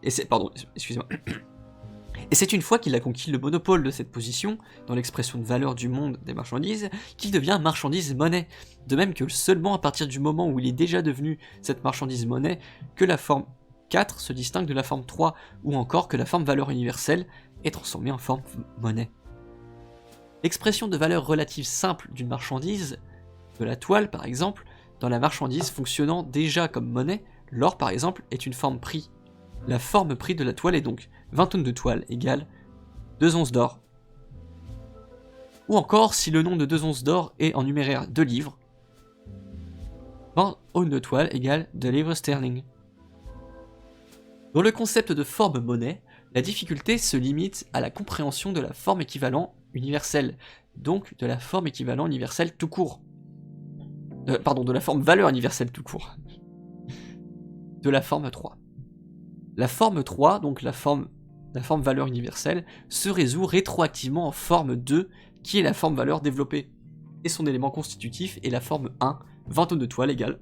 Et c'est une fois qu'il a conquis le monopole de cette position, dans l'expression de valeur du monde des marchandises, qu'il devient marchandise monnaie, de même que seulement à partir du moment où il est déjà devenu cette marchandise monnaie, que la forme 4 se distingue de la forme 3, ou encore que la forme valeur universelle est transformée en forme monnaie. L'expression de valeur relative simple d'une marchandise, de la toile par exemple, dans la marchandise fonctionnant déjà comme monnaie, l'or par exemple est une forme prix. La forme prix de la toile est donc 20 tonnes de toile égale 2 onces d'or. Ou encore, si le nom de 2 onces d'or est en numéraire 2 livres, 20 onces de toile égale 2 livres sterling. Dans le concept de forme monnaie, la difficulté se limite à la compréhension de la forme équivalent universelle, donc de la forme équivalent universelle tout court. De la forme valeur universelle tout court. De la forme 3. La forme 3, donc la forme valeur universelle, se résout rétroactivement en forme 2, qui est la forme valeur développée. Et son élément constitutif est la forme 1, 20 tonnes de toile égale...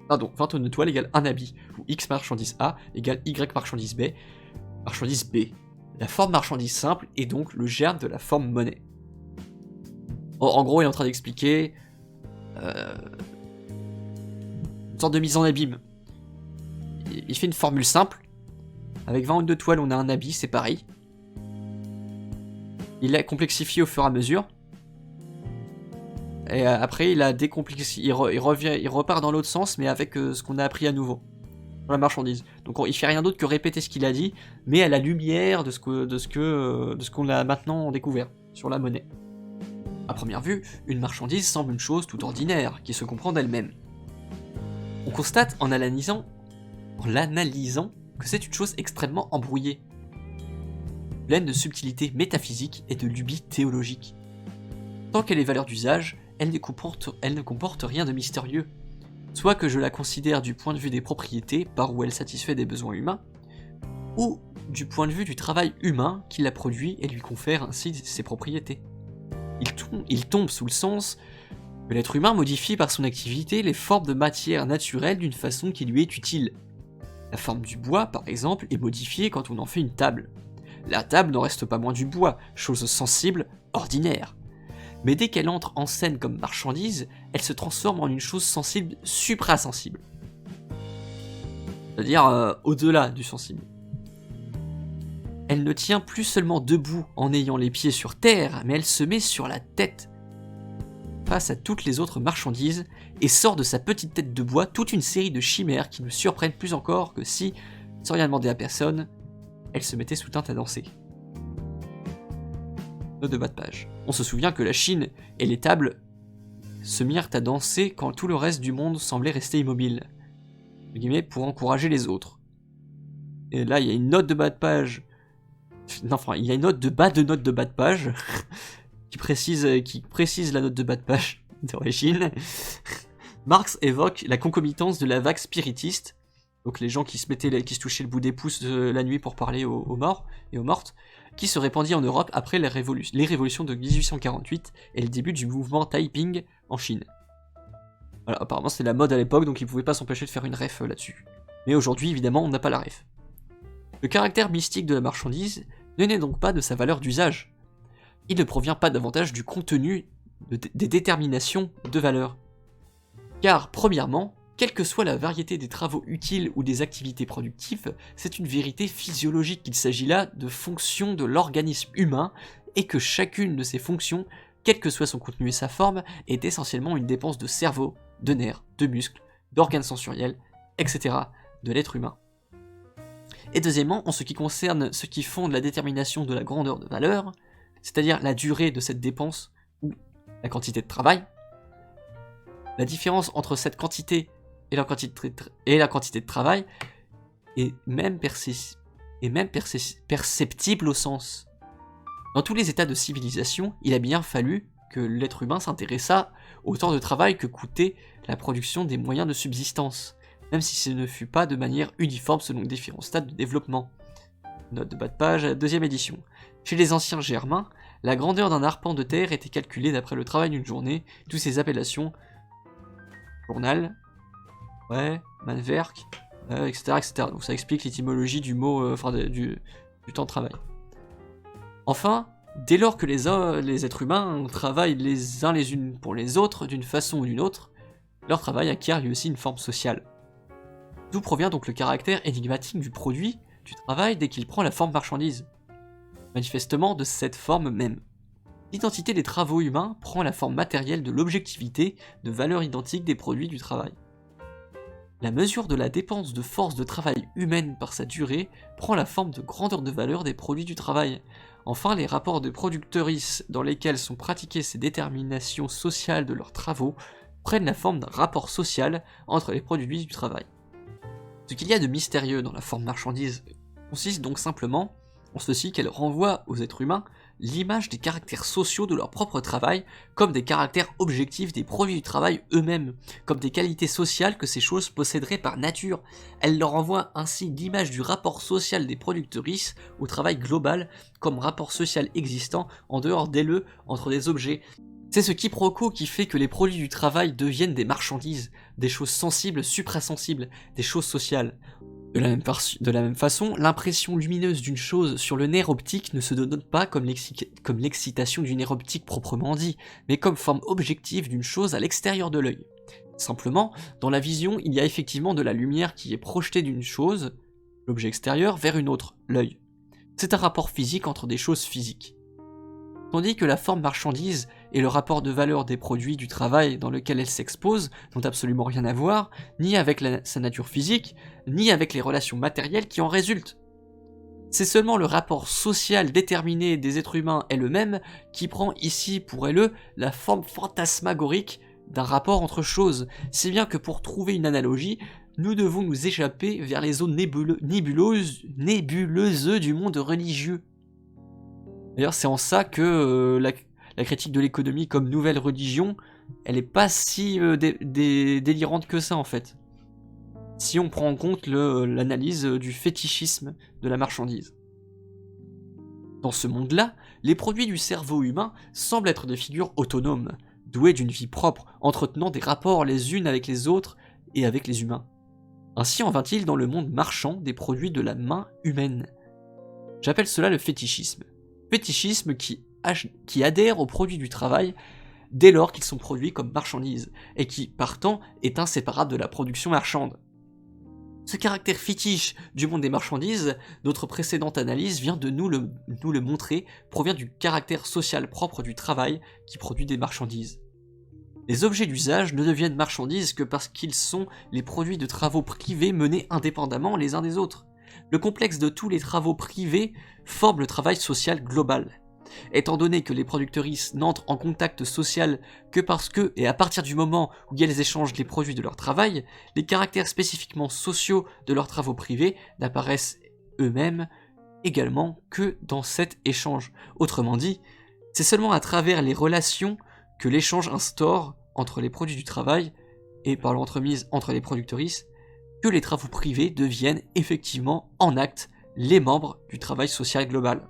Pardon, 20 tonnes de toile égale un habit, où X marchandise A égale Y marchandise B. Marchandise B. La forme marchandise simple est donc le germe de la forme monnaie. En gros, il est en train d'expliquer une sorte de mise en abîme. Il fait une formule simple. Avec 20 de toile, on a un habit, c'est pareil. Il l'a complexifié au fur et à mesure. Et après, il a décomplexifié. Il repart dans l'autre sens, mais avec ce qu'on a appris à nouveau. Dans la marchandise. Donc il fait rien d'autre que répéter ce qu'il a dit, mais à la lumière de ce qu'on a maintenant découvert sur la monnaie. À première vue, une marchandise semble une chose tout ordinaire, qui se comprend d'elle-même. On constate en l'analysant que c'est une chose extrêmement embrouillée, pleine de subtilités métaphysiques et de lubies théologiques. Tant qu'elle est valeur d'usage, elle ne comporte rien de mystérieux, soit que je la considère du point de vue des propriétés, par où elle satisfait des besoins humains, ou du point de vue du travail humain qui la produit et lui confère ainsi ses propriétés. Il tombe sous le sens que l'être humain modifie par son activité les formes de matière naturelle d'une façon qui lui est utile. La forme du bois, par exemple, est modifiée quand on en fait une table. La table n'en reste pas moins du bois, chose sensible, ordinaire. Mais dès qu'elle entre en scène comme marchandise, elle se transforme en une chose sensible suprasensible. C'est-à-dire au-delà du sensible. Elle ne tient plus seulement debout en ayant les pieds sur terre, mais elle se met sur la tête face à toutes les autres marchandises et sort de sa petite tête de bois toute une série de chimères qui nous surprennent plus encore que si, sans rien demander à personne, elle se mettait sous teinte à danser. Note de bas de page. On se souvient que la Chine et les tables se mirent à danser quand tout le reste du monde semblait rester immobile, pour encourager les autres. Et là, il y a une note de bas de page. Non, enfin, il y a une note de bas de page qui précise la note de bas de page d'origine. Marx évoque la concomitance de la vague spiritiste, donc les gens qui se touchaient le bout des pouces la nuit pour parler aux morts et aux mortes, qui se répandit en Europe après les révolutions de 1848 et le début du mouvement Taiping en Chine. Voilà, apparemment c'était la mode à l'époque, donc ils pouvaient pas s'empêcher de faire une ref là-dessus. Mais aujourd'hui, évidemment, on n'a pas la ref. Le caractère mystique de la marchandise ne naît donc pas de sa valeur d'usage. Il ne provient pas davantage du contenu des déterminations de valeur. Car, premièrement, quelle que soit la variété des travaux utiles ou des activités productives, c'est une vérité physiologique qu'il s'agit là de fonctions de l'organisme humain et que chacune de ces fonctions, quel que soit son contenu et sa forme, est essentiellement une dépense de cerveau, de nerfs, de muscles, d'organes sensoriels, etc. de l'être humain. Et deuxièmement, en ce qui concerne ce qui fonde la détermination de la grandeur de valeur, c'est-à-dire la durée de cette dépense ou la quantité de travail, la différence entre cette quantité et la quantité de travail est même perceptible au sens. Dans tous les états de civilisation, il a bien fallu que l'être humain s'intéressât au temps de travail que coûtait la production des moyens de subsistance, même si ce ne fut pas de manière uniforme selon différents stades de développement. Note de bas de page, deuxième édition. Chez les anciens Germains, la grandeur d'un arpent de terre était calculée d'après le travail d'une journée, toutes ces appellations, journal, manwerk, etc., etc. Donc ça explique l'étymologie du mot, du temps de travail. Enfin, dès lors que les êtres humains travaillent les uns les unes pour les autres d'une façon ou d'une autre, leur travail acquiert lui aussi une forme sociale. D'où provient donc le caractère énigmatique du produit du travail dès qu'il prend la forme marchandise. Manifestement de cette forme même. L'identité des travaux humains prend la forme matérielle de l'objectivité de valeur identique des produits du travail. La mesure de la dépense de force de travail humaine par sa durée prend la forme de grandeur de valeur des produits du travail. Enfin, les rapports de producteurisme dans lesquels sont pratiquées ces déterminations sociales de leurs travaux prennent la forme d'un rapport social entre les produits du travail. Ce qu'il y a de mystérieux dans la forme marchandise consiste donc simplement en ceci qu'elle renvoie aux êtres humains l'image des caractères sociaux de leur propre travail comme des caractères objectifs des produits du travail eux-mêmes, comme des qualités sociales que ces choses posséderaient par nature. Elle leur renvoie ainsi l'image du rapport social des productrices au travail global comme rapport social existant en dehors d'elle entre des objets C'est ce quiproquo qui fait que les produits du travail deviennent des marchandises, des choses sensibles, suprasensibles, des choses sociales. De la même façon, l'impression lumineuse d'une chose sur le nerf optique ne se donne pas comme l'excitation du nerf optique proprement dit, mais comme forme objective d'une chose à l'extérieur de l'œil. Simplement, dans la vision, il y a effectivement de la lumière qui est projetée d'une chose, l'objet extérieur, vers une autre, l'œil. C'est un rapport physique entre des choses physiques. Tandis que la forme marchandise et le rapport de valeur des produits du travail dans lequel elle s'expose n'ont absolument rien à voir, ni avec sa nature physique, ni avec les relations matérielles qui en résultent. C'est seulement le rapport social déterminé des êtres humains et le même qui prend ici, pour elle, la forme fantasmagorique d'un rapport entre choses, si bien que pour trouver une analogie, nous devons nous échapper vers les zones nébuleuses du monde religieux. D'ailleurs, c'est en ça que la critique de l'économie comme nouvelle religion, elle est pas si délirante que ça en fait. Si on prend en compte l'analyse du fétichisme de la marchandise. Dans ce monde-là, les produits du cerveau humain semblent être des figures autonomes, douées d'une vie propre, entretenant des rapports les unes avec les autres et avec les humains. Ainsi en vint-il dans le monde marchand des produits de la main humaine. J'appelle cela le fétichisme. Fétichisme qui adhère aux produits du travail dès lors qu'ils sont produits comme marchandises, et qui, partant, est inséparable de la production marchande. Ce caractère fétiche du monde des marchandises, notre précédente analyse vient de nous le montrer, provient du caractère social propre du travail qui produit des marchandises. Les objets d'usage ne deviennent marchandises que parce qu'ils sont les produits de travaux privés menés indépendamment les uns des autres. Le complexe de tous les travaux privés forme le travail social global. Étant donné que les productrices n'entrent en contact social que parce que, et à partir du moment où elles échangent les produits de leur travail, les caractères spécifiquement sociaux de leurs travaux privés n'apparaissent eux-mêmes également que dans cet échange. Autrement dit, c'est seulement à travers les relations que l'échange instaure entre les produits du travail et par l'entremise entre les productrices que les travaux privés deviennent effectivement en acte les membres du travail social global.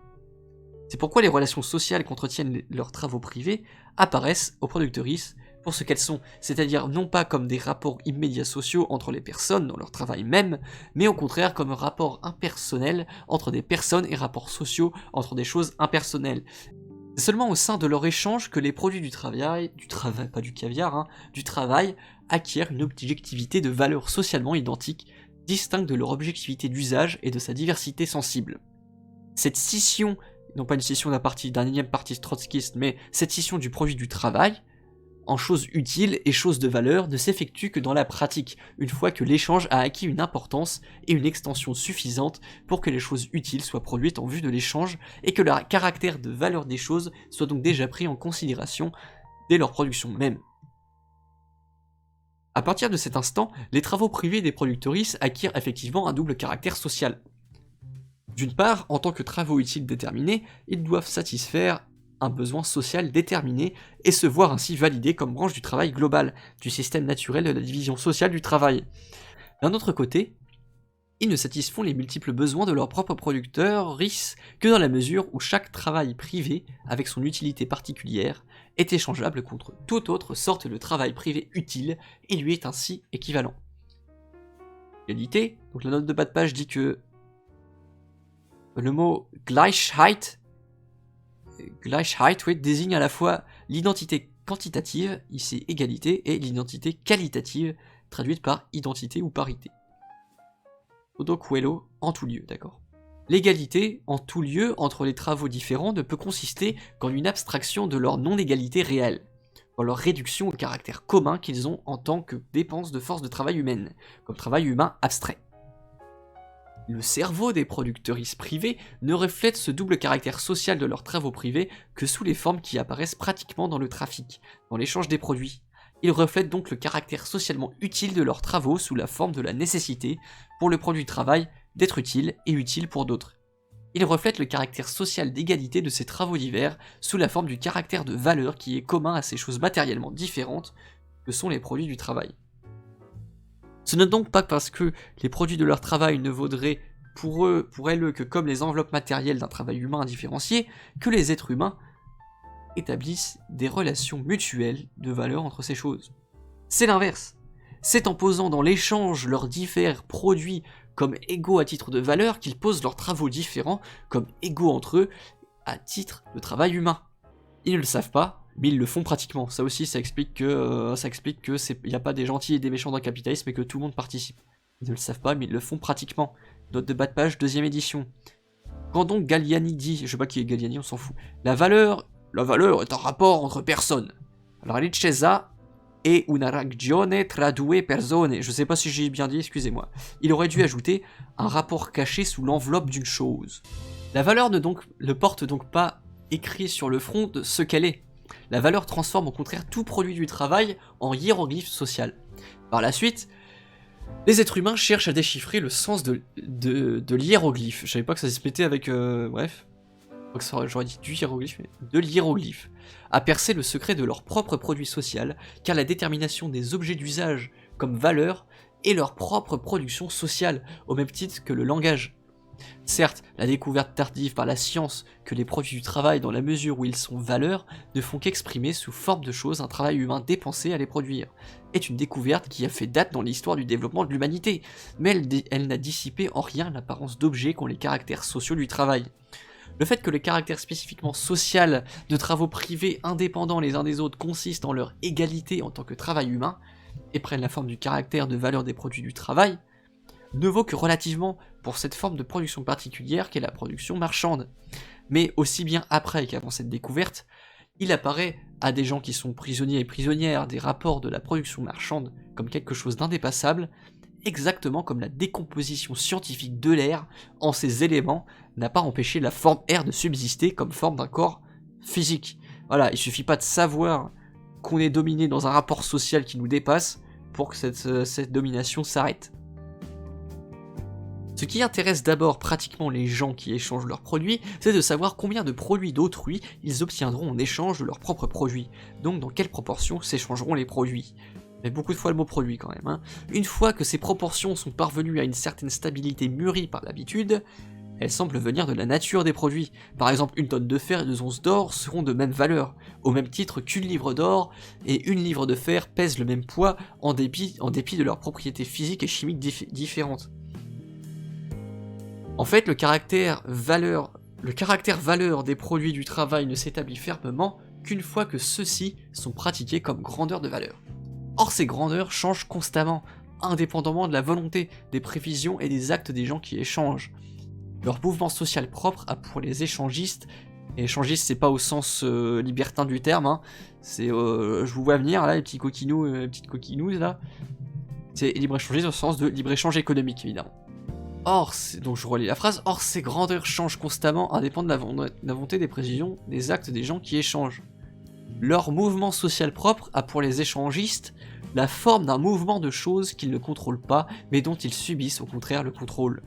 C'est pourquoi les relations sociales qu'entretiennent leurs travaux privés apparaissent aux productrices pour ce qu'elles sont, c'est-à-dire non pas comme des rapports immédiats sociaux entre les personnes dans leur travail même, mais au contraire comme un rapport impersonnel entre des personnes et rapports sociaux entre des choses impersonnelles. C'est seulement au sein de leur échange que les produits du travail, pas du caviar, du travail, acquièrent une objectivité de valeur socialement identique, distincte de leur objectivité d'usage et de sa diversité sensible. Cette scission, non pas une scission d'un énième parti trotskiste, mais cette scission du produit du travail, en choses utiles et choses de valeur, ne s'effectue que dans la pratique, une fois que l'échange a acquis une importance et une extension suffisante pour que les choses utiles soient produites en vue de l'échange et que le caractère de valeur des choses soit donc déjà pris en considération dès leur production même. À partir de cet instant, les travaux privés des productrices acquièrent effectivement un double caractère social. D'une part, en tant que travaux utiles déterminés, ils doivent satisfaire un besoin social déterminé et se voir ainsi validés comme branche du travail global, du système naturel de la division sociale du travail. D'un autre côté, ils ne satisfont les multiples besoins de leurs propres producteurs que dans la mesure où chaque travail privé, avec son utilité particulière, est échangeable contre toute autre sorte de travail privé utile et lui est ainsi équivalent. Égalité, donc la note de bas de page dit que le mot Gleichheit désigne à la fois l'identité quantitative, ici égalité, et l'identité qualitative, traduite par identité ou parité. Todo quello, en tout lieu, d'accord. L'égalité, en tout lieu, entre les travaux différents ne peut consister qu'en une abstraction de leur non-égalité réelle, dans leur réduction au caractère commun qu'ils ont en tant que dépenses de force de travail humaine, comme travail humain abstrait. Le cerveau des productrices privées ne reflète ce double caractère social de leurs travaux privés que sous les formes qui apparaissent pratiquement dans le trafic, dans l'échange des produits. Il reflète donc le caractère socialement utile de leurs travaux sous la forme de la nécessité, pour le produit travail, d'être utile et utile pour d'autres. Il reflète le caractère social d'égalité de ces travaux divers sous la forme du caractère de valeur qui est commun à ces choses matériellement différentes que sont les produits du travail. Ce n'est donc pas parce que les produits de leur travail ne vaudraient pour elles que comme les enveloppes matérielles d'un travail humain indifférencié, que les êtres humains établissent des relations mutuelles de valeur entre ces choses. C'est l'inverse. C'est en posant dans l'échange leurs différents produits comme égaux à titre de valeur qu'ils posent leurs travaux différents comme égaux entre eux à titre de travail humain. Ils ne le savent pas, mais ils le font pratiquement. Ça aussi, ça explique que il n'y a pas des gentils et des méchants dans le capitalisme et que tout le monde participe. Ils ne le savent pas, mais ils le font pratiquement. Note de bas de page, 2e édition. Quand donc Galliani dit, je sais pas qui est Galliani, on s'en fout, la valeur est un rapport entre personnes. Alors Licesa et una ragione tra due persone, je sais pas si j'ai bien dit, excusez-moi. Il aurait dû ajouter un rapport caché sous l'enveloppe d'une chose. La valeur ne porte donc pas écrit sur le front de ce qu'elle est. La valeur transforme au contraire tout produit du travail en hiéroglyphe social. Par la suite, les êtres humains cherchent à déchiffrer le sens de l'hiéroglyphe. Je savais pas que ça se mettait avec... bref. J'aurais dit du hiéroglyphe, mais de l'hiéroglyphe. À percer le secret de leur propre produit social, car la détermination des objets d'usage comme valeur est leur propre production sociale, au même titre que le langage. Certes, la découverte tardive par la science que les produits du travail, dans la mesure où ils sont valeurs, ne font qu'exprimer sous forme de choses un travail humain dépensé à les produire, est une découverte qui a fait date dans l'histoire du développement de l'humanité, mais elle n'a dissipé en rien l'apparence d'objets qu'ont les caractères sociaux du travail. Le fait que le caractère spécifiquement social de travaux privés indépendants les uns des autres consiste en leur égalité en tant que travail humain, et prennent la forme du caractère de valeur des produits du travail, ne vaut que relativement pour cette forme de production particulière qu'est la production marchande. Mais aussi bien après qu'avant cette découverte, il apparaît à des gens qui sont prisonniers et prisonnières des rapports de la production marchande comme quelque chose d'indépassable, exactement comme la décomposition scientifique de l'air en ses éléments n'a pas empêché la forme air de subsister comme forme d'un corps physique. Voilà, il suffit pas de savoir qu'on est dominé dans un rapport social qui nous dépasse pour que cette domination s'arrête. Ce qui intéresse d'abord pratiquement les gens qui échangent leurs produits, c'est de savoir combien de produits d'autrui ils obtiendront en échange de leurs propres produits, donc dans quelle proportion s'échangeront les produits. Mais beaucoup de fois le mot produit quand même. Une fois que ces proportions sont parvenues à une certaine stabilité mûrie par l'habitude, elles semblent venir de la nature des produits. Par exemple, une tonne de fer et 2 onces d'or seront de même valeur, au même titre qu'une livre d'or et une livre de fer pèsent le même poids en dépit de leurs propriétés physiques et chimiques différentes. En fait, le caractère valeur des produits du travail ne s'établit fermement qu'une fois que ceux-ci sont pratiqués comme grandeur de valeur. Or, ces grandeurs changent constamment, indépendamment de la volonté, des prévisions et des actes des gens qui échangent. Leur mouvement social propre a pour les échangistes, et échangistes c'est pas au sens libertin du terme, c'est je vous vois venir là, les petits coquinous, petites coquinouses là, c'est libre-échangiste au sens de libre-échange économique évidemment. Or, donc je relis la phrase, or ces grandeurs changent constamment, indépendamment de la volonté, des prévisions, des actes des gens qui échangent. Leur mouvement social propre a pour les échangistes la forme d'un mouvement de choses qu'ils ne contrôlent pas, mais dont ils subissent au contraire le contrôle.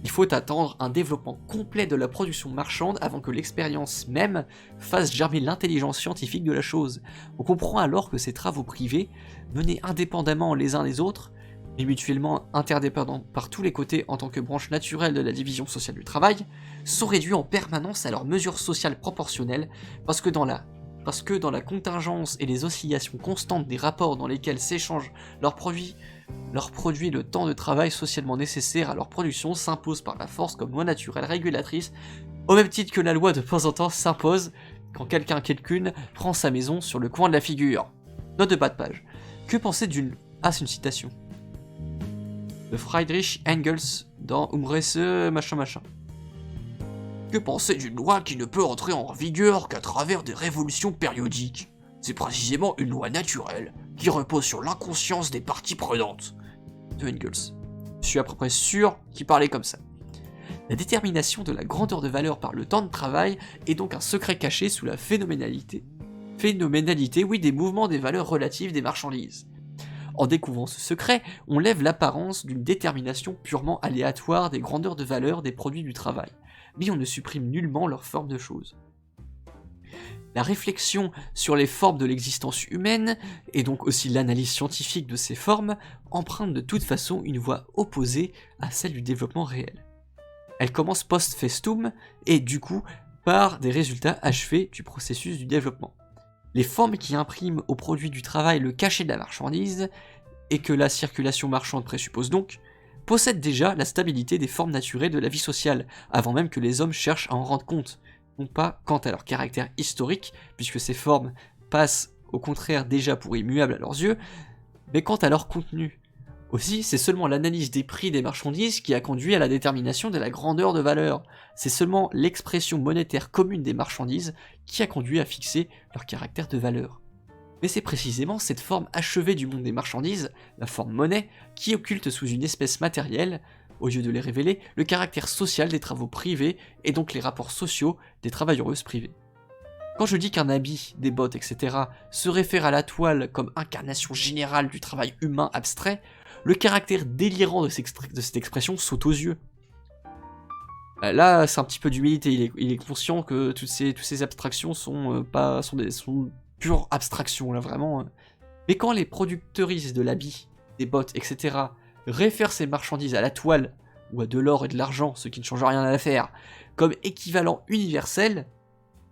Il faut attendre un développement complet de la production marchande avant que l'expérience même fasse germer l'intelligence scientifique de la chose. On comprend alors que ces travaux privés, menés indépendamment les uns des autres, mais mutuellement interdépendants par tous les côtés en tant que branche naturelle de la division sociale du travail, sont réduits en permanence à leur mesure sociale proportionnelle, parce que dans la contingence et les oscillations constantes des rapports dans lesquels s'échangent leurs produits, le temps de travail socialement nécessaire à leur production s'impose par la force comme loi naturelle régulatrice, au même titre que la loi de temps en temps s'impose quand quelqu'une prend sa maison sur le coin de la figure. Note de bas de page. Que penser d'une... Ah, c'est une citation. De Friedrich Engels dans Umresse machin machin. Que penser d'une loi qui ne peut entrer en vigueur qu'à travers des révolutions périodiques? C'est précisément une loi naturelle qui repose sur l'inconscience des parties prenantes. De Engels. Je suis à peu près sûr qu'il parlait comme ça. La détermination de la grandeur de valeur par le temps de travail est donc un secret caché sous la phénoménalité, oui, des mouvements des valeurs relatives des marchandises. En découvrant ce secret, on lève l'apparence d'une détermination purement aléatoire des grandeurs de valeur des produits du travail, mais on ne supprime nullement leur forme de choses. La réflexion sur les formes de l'existence humaine, et donc aussi l'analyse scientifique de ces formes, empruntent de toute façon une voie opposée à celle du développement réel. Elle commence post festum, et du coup, par des résultats achevés du processus du développement. Les formes qui impriment au produit du travail le cachet de la marchandise, et que la circulation marchande présuppose donc, possèdent déjà la stabilité des formes naturelles de la vie sociale, avant même que les hommes cherchent à en rendre compte, non pas quant à leur caractère historique, puisque ces formes passent au contraire déjà pour immuables à leurs yeux, mais quant à leur contenu. Aussi, c'est seulement l'analyse des prix des marchandises qui a conduit à la détermination de la grandeur de valeur. C'est seulement l'expression monétaire commune des marchandises qui a conduit à fixer leur caractère de valeur. Mais c'est précisément cette forme achevée du monde des marchandises, la forme monnaie, qui occulte sous une espèce matérielle, au lieu de les révéler, le caractère social des travaux privés et donc les rapports sociaux des travailleuses privées. Quand je dis qu'un habit, des bottes, etc. se réfère à la toile comme incarnation générale du travail humain abstrait, le caractère délirant de cette expression saute aux yeux. Là, c'est un petit peu d'humilité, il est conscient que toutes ces abstractions sont pure abstraction, là, vraiment. Mais quand les productrices de l'habit, des bottes, etc., réfèrent ces marchandises à la toile, ou à de l'or et de l'argent, ce qui ne change rien à l'affaire, comme équivalent universel,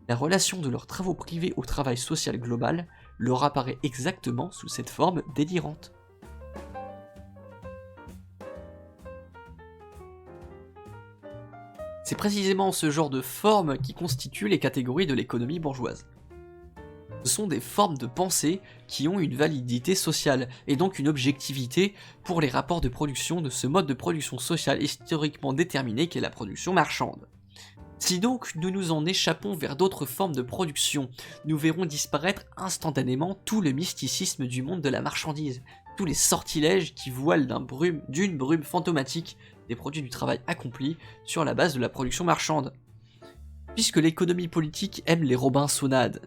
la relation de leurs travaux privés au travail social global leur apparaît exactement sous cette forme délirante. C'est précisément ce genre de forme qui constitue les catégories de l'économie bourgeoise. Ce sont des formes de pensée qui ont une validité sociale, et donc une objectivité pour les rapports de production de ce mode de production sociale historiquement déterminé qu'est la production marchande. Si donc nous nous en échappons vers d'autres formes de production, nous verrons disparaître instantanément tout le mysticisme du monde de la marchandise, tous les sortilèges qui voilent d'une brume fantomatique des produits du travail accompli sur la base de la production marchande. Puisque l'économie politique aime les Robinsonades.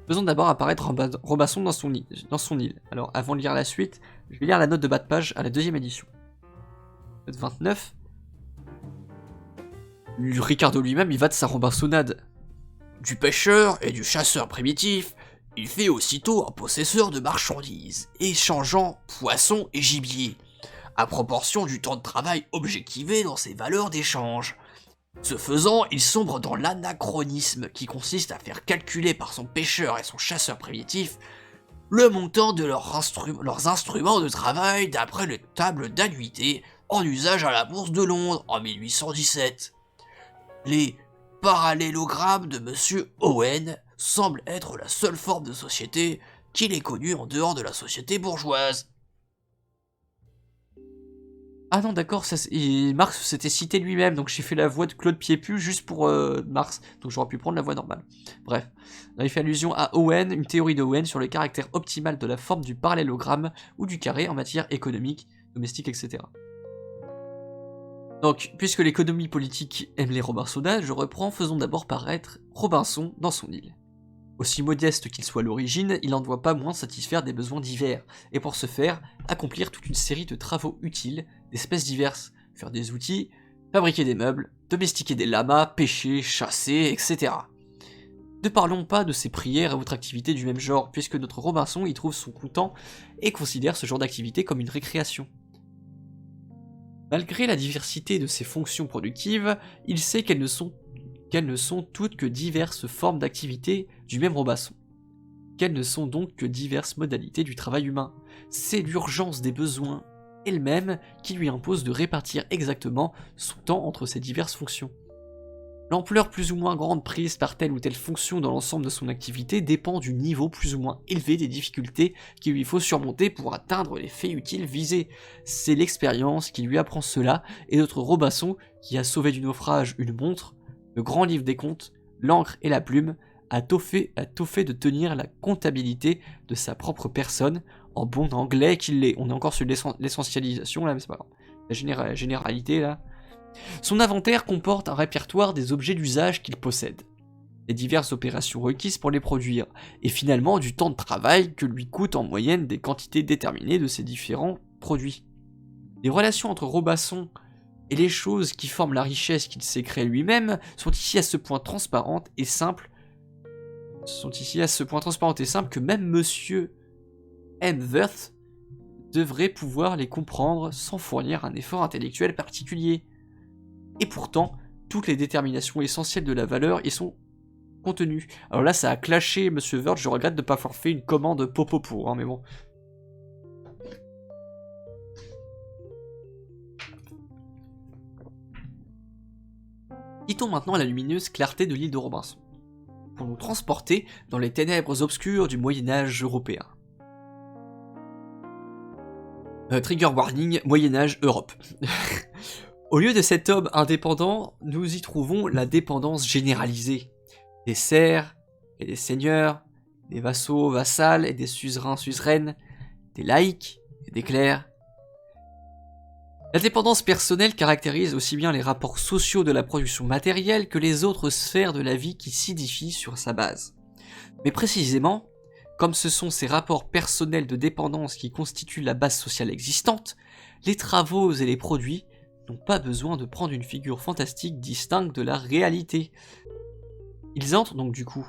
Faisons d'abord apparaître Robinson dans son île. Alors, avant de lire la suite, je vais lire la note de bas de page à la deuxième édition. Note 29. Ricardo lui-même, il va de sa Robinsonade. Du pêcheur et du chasseur primitif, il fait aussitôt un possesseur de marchandises, échangeant poissons et gibier, à proportion du temps de travail objectivé dans ses valeurs d'échange. Ce faisant, il sombre dans l'anachronisme qui consiste à faire calculer par son pêcheur et son chasseur primitif le montant de leurs instruments de travail d'après les tables d'annuité en usage à la Bourse de Londres en 1817. Les parallélogrammes de Monsieur Owen semblent être la seule forme de société qu'il ait connue en dehors de la société bourgeoise. Ah non, d'accord, Marx s'était cité lui-même, donc j'ai fait la voix de Claude Piépu juste pour Marx, donc j'aurais pu prendre la voix normale. Bref, là, il fait allusion à Owen, une théorie d'Owen sur le caractère optimal de la forme du parallélogramme ou du carré en matière économique, domestique, etc. Donc, puisque l'économie politique aime les Robinsonades, je reprends, faisons d'abord paraître Robinson dans son île. Aussi modeste qu'il soit à l'origine, il n'en doit pas moins satisfaire des besoins divers, et pour ce faire, accomplir toute une série de travaux utiles, d'espèces diverses, faire des outils, fabriquer des meubles, domestiquer des lamas, pêcher, chasser, etc. Ne parlons pas de ces prières et autres activités du même genre, puisque notre Robinson y trouve son content et considère ce genre d'activité comme une récréation. Malgré la diversité de ses fonctions productives, il sait qu'elles ne sont toutes que diverses formes d'activité du même Robinson. Qu'elles ne sont donc que diverses modalités du travail humain. C'est l'urgence des besoins elle-même qui lui impose de répartir exactement son temps entre ces diverses fonctions. L'ampleur plus ou moins grande prise par telle ou telle fonction dans l'ensemble de son activité dépend du niveau plus ou moins élevé des difficultés qu'il lui faut surmonter pour atteindre les faits utiles visés. C'est l'expérience qui lui apprend cela, et notre Robinson, qui a sauvé du naufrage une montre, le grand livre des comptes, l'encre et la plume, a tôt fait de tenir la comptabilité de sa propre personne, en bon anglais qu'il l'est. On est encore sur l'essentialisation là, mais c'est pas grave. La généralité là. Son inventaire comporte un répertoire des objets d'usage qu'il possède, les diverses opérations requises pour les produire, et finalement du temps de travail que lui coûtent en moyenne des quantités déterminées de ces différents produits. Les relations entre Robinson et les choses qui forment la richesse qu'il s'est créée lui-même sont ici à ce point transparentes et simples que même Monsieur Hemsworth devrait pouvoir les comprendre sans fournir un effort intellectuel particulier. Et pourtant, toutes les déterminations essentielles de la valeur y sont contenues. Alors là, ça a clashé, Monsieur Verge, je regrette de ne pas avoir fait une commande popopo, hein, mais bon. Quittons maintenant la lumineuse clarté de l'île de Robinson, pour nous transporter dans les ténèbres obscures du Moyen-Âge européen. Trigger warning, Moyen-Âge, Europe. Au lieu de cet homme indépendant, nous y trouvons la dépendance généralisée. Des serfs et des seigneurs, des vassaux, vassales et des suzerains, suzeraines, des laïcs et des clercs. La dépendance personnelle caractérise aussi bien les rapports sociaux de la production matérielle que les autres sphères de la vie qui s'édifient sur sa base. Mais précisément, comme ce sont ces rapports personnels de dépendance qui constituent la base sociale existante, les travaux et les produits n'ont pas besoin de prendre une figure fantastique distincte de la réalité. Ils entrent donc du coup,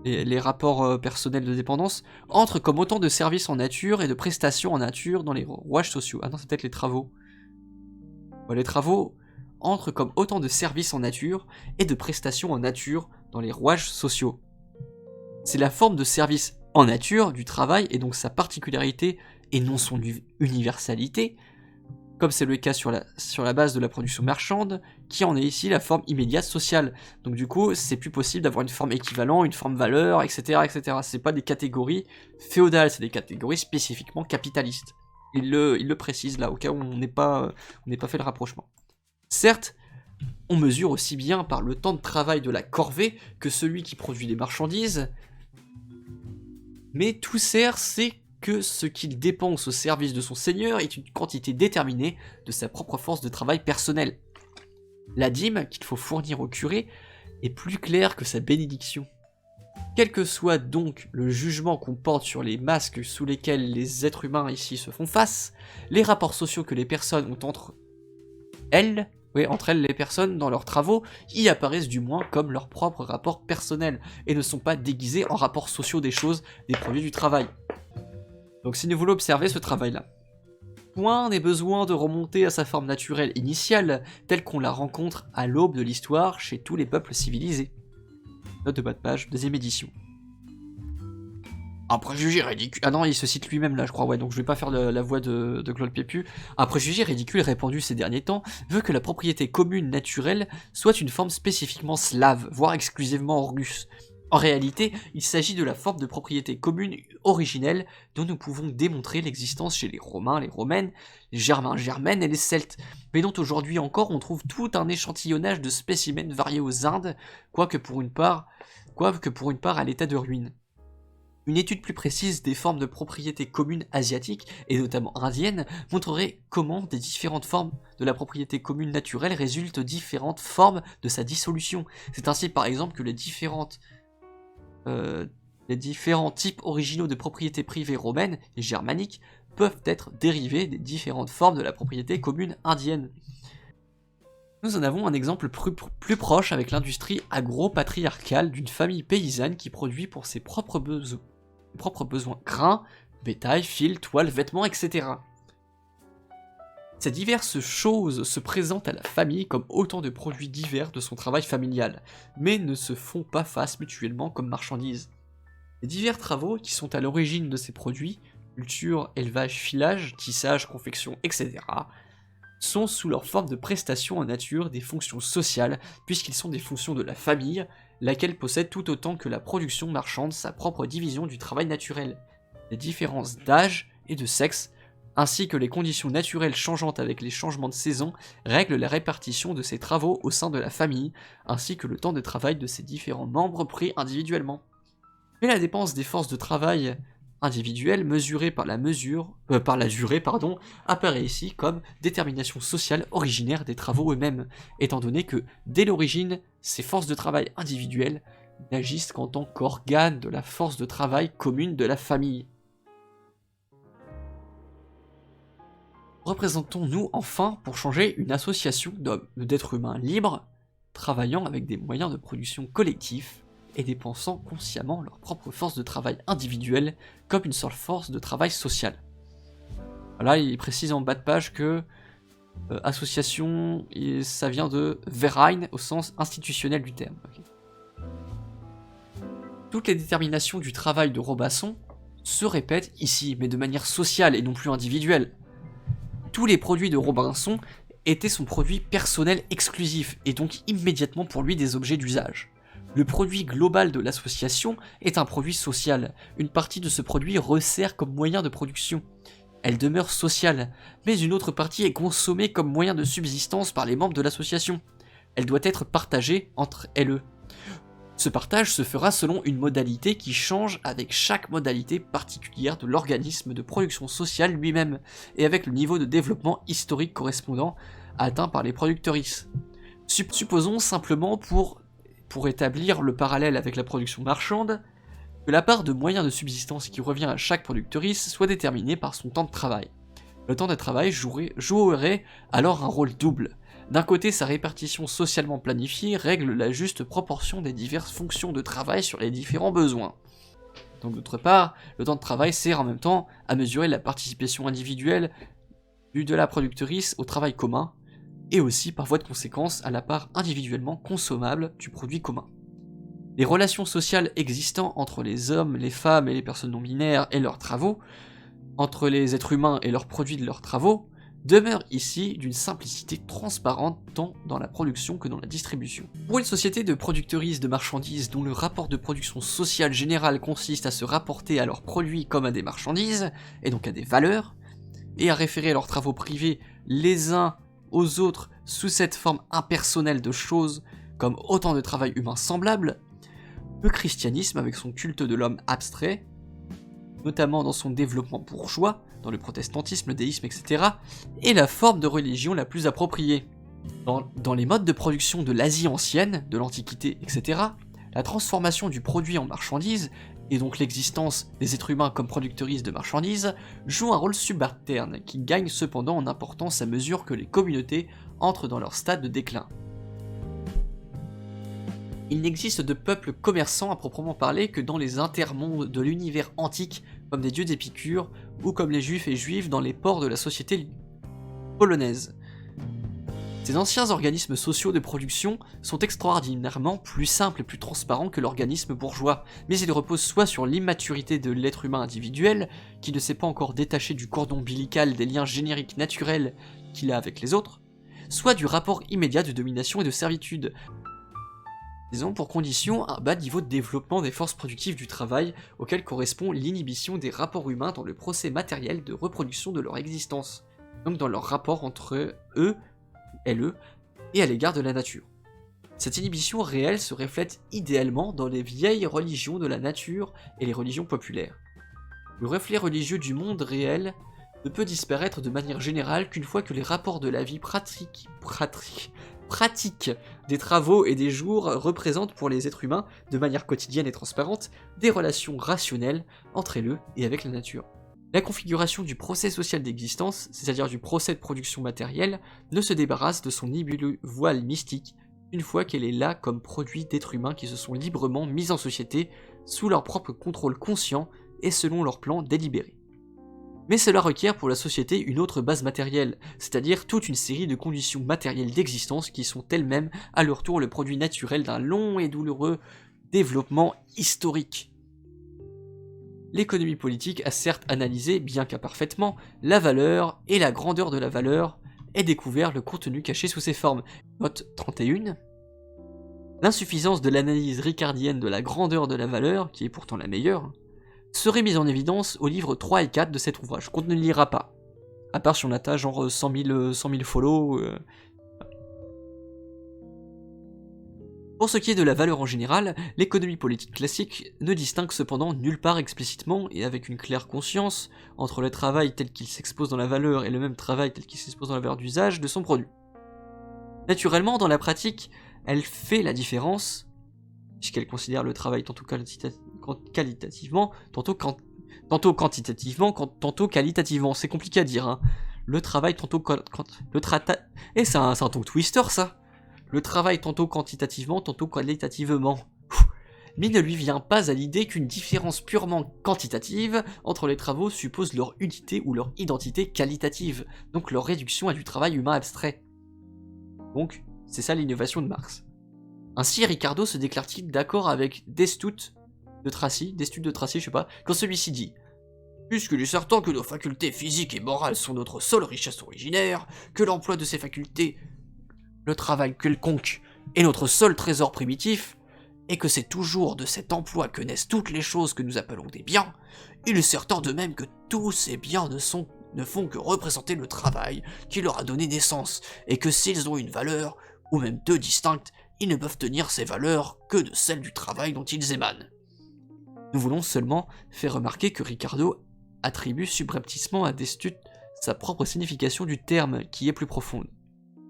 les rapports personnels de dépendance, entrent comme autant de services en nature et de prestations en nature dans les rouages sociaux. Ah non, c'est peut-être les travaux. Ouais, les travaux entrent comme autant de services en nature et de prestations en nature dans les rouages sociaux. C'est la forme de service en nature du travail et donc sa particularité et non son universalité, comme c'est le cas sur la base de la production marchande, qui en est ici la forme immédiate sociale. Donc du coup, c'est plus possible d'avoir une forme équivalent, une forme valeur, etc. etc. C'est pas des catégories féodales, c'est des catégories spécifiquement capitalistes. Il le précise là, au cas où on n'ait pas fait le rapprochement. Certes, on mesure aussi bien par le temps de travail de la corvée que celui qui produit les marchandises, mais tout sert, c'est que ce qu'il dépense au service de son seigneur est une quantité déterminée de sa propre force de travail personnelle. La dîme qu'il faut fournir au curé est plus claire que sa bénédiction. Quel que soit donc le jugement qu'on porte sur les masques sous lesquels les êtres humains ici se font face, les rapports sociaux que les personnes ont entre elles, les personnes dans leurs travaux, y apparaissent du moins comme leurs propres rapports personnels, et ne sont pas déguisés en rapports sociaux des choses, des produits du travail. Donc si nous voulons observer ce travail-là, point n'est besoin de remonter à sa forme naturelle initiale, telle qu'on la rencontre à l'aube de l'histoire chez tous les peuples civilisés. Note de bas de page, deuxième édition. Un préjugé ridicule... Ah non, il se cite lui-même là, je crois, ouais, donc je vais pas faire la voix de Claude Pépu. Un préjugé ridicule répandu ces derniers temps veut que la propriété commune naturelle soit une forme spécifiquement slave, voire exclusivement russe. En réalité, il s'agit de la forme de propriété commune originelle dont nous pouvons démontrer l'existence chez les Romains, les Romaines, les Germains, Germaines et les Celtes, mais dont aujourd'hui encore on trouve tout un échantillonnage de spécimens variés aux Indes, quoique pour une part à l'état de ruine. Une étude plus précise des formes de propriété commune asiatiques, et notamment indiennes, montrerait comment des différentes formes de la propriété commune naturelle résultent différentes formes de sa dissolution. C'est ainsi par exemple que les différents types originaux de propriété privée romaine et germanique peuvent être dérivés des différentes formes de la propriété commune indienne. Nous en avons un exemple plus proche avec l'industrie agro-patriarcale d'une famille paysanne qui produit pour ses propres besoins grains, bétail, fil, toile, vêtements, etc. Ces diverses choses se présentent à la famille comme autant de produits divers de son travail familial, mais ne se font pas face mutuellement comme marchandises. Les divers travaux qui sont à l'origine de ces produits, culture, élevage, filage, tissage, confection, etc., sont sous leur forme de prestations en nature des fonctions sociales, puisqu'ils sont des fonctions de la famille, laquelle possède tout autant que la production marchande sa propre division du travail naturel. Les différences d'âge et de sexe, ainsi que les conditions naturelles changeantes avec les changements de saison, règlent la répartition de ces travaux au sein de la famille, ainsi que le temps de travail de ses différents membres pris individuellement. Mais la dépense des forces de travail individuelles mesurée par la durée, apparaît ici comme détermination sociale originaire des travaux eux-mêmes, étant donné que, dès l'origine, ces forces de travail individuelles n'agissent qu'en tant qu'organes de la force de travail commune de la famille. Représentons-nous enfin, pour changer, une association d'êtres humains libres, travaillant avec des moyens de production collectifs et dépensant consciemment leur propre force de travail individuelle comme une seule force de travail sociale. Voilà, il précise en bas de page que Association, ça vient de Verein au sens institutionnel du terme. Okay. Toutes les déterminations du travail de Robinson se répètent ici, mais de manière sociale et non plus individuelle. Tous les produits de Robinson étaient son produit personnel exclusif, et donc immédiatement pour lui des objets d'usage. Le produit global de l'association est un produit social. Une partie de ce produit resserre comme moyen de production. Elle demeure sociale, mais une autre partie est consommée comme moyen de subsistance par les membres de l'association. Elle doit être partagée entre elles. Ce partage se fera selon une modalité qui change avec chaque modalité particulière de l'organisme de production sociale lui-même, et avec le niveau de développement historique correspondant atteint par les productrices. Supposons simplement pour établir le parallèle avec la production marchande, que la part de moyens de subsistance qui revient à chaque productrice soit déterminée par son temps de travail. Le temps de travail jouerait alors un rôle double. D'un côté, sa répartition socialement planifiée règle la juste proportion des diverses fonctions de travail sur les différents besoins. Donc d'autre part, le temps de travail sert en même temps à mesurer la participation individuelle de la productrice au travail commun, et aussi par voie de conséquence à la part individuellement consommable du produit commun. Les relations sociales existant entre les hommes, les femmes et les personnes non binaires et leurs travaux, entre les êtres humains et leurs produits de leurs travaux, demeurent ici d'une simplicité transparente tant dans la production que dans la distribution. Pour une société de productrices de marchandises dont le rapport de production sociale générale consiste à se rapporter à leurs produits comme à des marchandises, et donc à des valeurs, et à référer leurs travaux privés les uns aux autres sous cette forme impersonnelle de choses comme autant de travail humain semblable, le christianisme, avec son culte de l'homme abstrait, notamment dans son développement bourgeois, dans le protestantisme, le déisme, etc., est la forme de religion la plus appropriée. Dans les modes de production de l'Asie ancienne, de l'Antiquité, etc., la transformation du produit en marchandise, et donc l'existence des êtres humains comme productrices de marchandises, joue un rôle subalterne, qui gagne cependant en importance à mesure que les communautés entrent dans leur stade de déclin. Il n'existe de peuple commerçant à proprement parler que dans les intermondes de l'univers antique, comme des dieux d'Épicure, ou comme les juifs et juives dans les ports de la société polonaise. Ces anciens organismes sociaux de production sont extraordinairement plus simples et plus transparents que l'organisme bourgeois, mais ils reposent soit sur l'immaturité de l'être humain individuel, qui ne s'est pas encore détaché du cordon ombilical des liens génériques naturels qu'il a avec les autres, soit du rapport immédiat de domination et de servitude. Ils ont pour condition un bas niveau de développement des forces productives du travail, auquel correspond l'inhibition des rapports humains dans le procès matériel de reproduction de leur existence, donc dans leur rapport entre eux, LE, et à l'égard de la nature. Cette inhibition réelle se reflète idéalement dans les vieilles religions de la nature et les religions populaires. Le reflet religieux du monde réel ne peut disparaître de manière générale qu'une fois que les rapports de la vie pratique des travaux et des jours représentent pour les êtres humains, de manière quotidienne et transparente, des relations rationnelles entre eux et avec la nature. La configuration du procès social d'existence, c'est-à-dire du procès de production matérielle, ne se débarrasse de son nébuleux voile mystique une fois qu'elle est là comme produit d'êtres humains qui se sont librement mis en société sous leur propre contrôle conscient et selon leur plan délibéré. Mais cela requiert pour la société une autre base matérielle, c'est-à-dire toute une série de conditions matérielles d'existence qui sont elles-mêmes à leur tour le produit naturel d'un long et douloureux développement historique. L'économie politique a certes analysé, bien qu'imparfaitement, la valeur et la grandeur de la valeur et découvert le contenu caché sous ces formes. Note 31. L'insuffisance de l'analyse ricardienne de la grandeur de la valeur, qui est pourtant la meilleure, serait mise en évidence aux livres 3 et 4 de cet ouvrage, qu'on ne lira pas. À part si on atteint genre 100 000 follow. Pour ce qui est de la valeur en général, l'économie politique classique ne distingue cependant nulle part explicitement et avec une claire conscience entre le travail tel qu'il s'expose dans la valeur et le même travail tel qu'il s'expose dans la valeur d'usage de son produit. Naturellement, dans la pratique, elle fait la différence, puisqu'elle considère le travail tantôt qualitativement, tantôt quantitativement, tantôt qualitativement. C'est compliqué à dire, hein. Le travail tantôt et c'est un tongue twister, ça. Le travail tantôt quantitativement, tantôt qualitativement. mais ne lui vient pas à l'idée qu'une différence purement quantitative entre les travaux suppose leur unité ou leur identité qualitative, donc leur réduction à du travail humain abstrait. Donc, c'est ça l'innovation de Marx. Ainsi, Ricardo se déclare-t-il d'accord avec Destutt de Tracy, je sais pas, quand celui-ci dit « Puisqu'il est certain que nos facultés physiques et morales sont notre seule richesse originaire, que l'emploi de ces facultés, le travail quelconque, est notre seul trésor primitif, et que c'est toujours de cet emploi que naissent toutes les choses que nous appelons des biens, il est certain de même que tous ces biens ne font que représenter le travail qui leur a donné naissance, et que s'ils ont une valeur, ou même deux distinctes, ils ne peuvent tenir ces valeurs que de celles du travail dont ils émanent. » Nous voulons seulement faire remarquer que Ricardo attribue subrepticement à Destutt sa propre signification du terme, qui est plus profonde.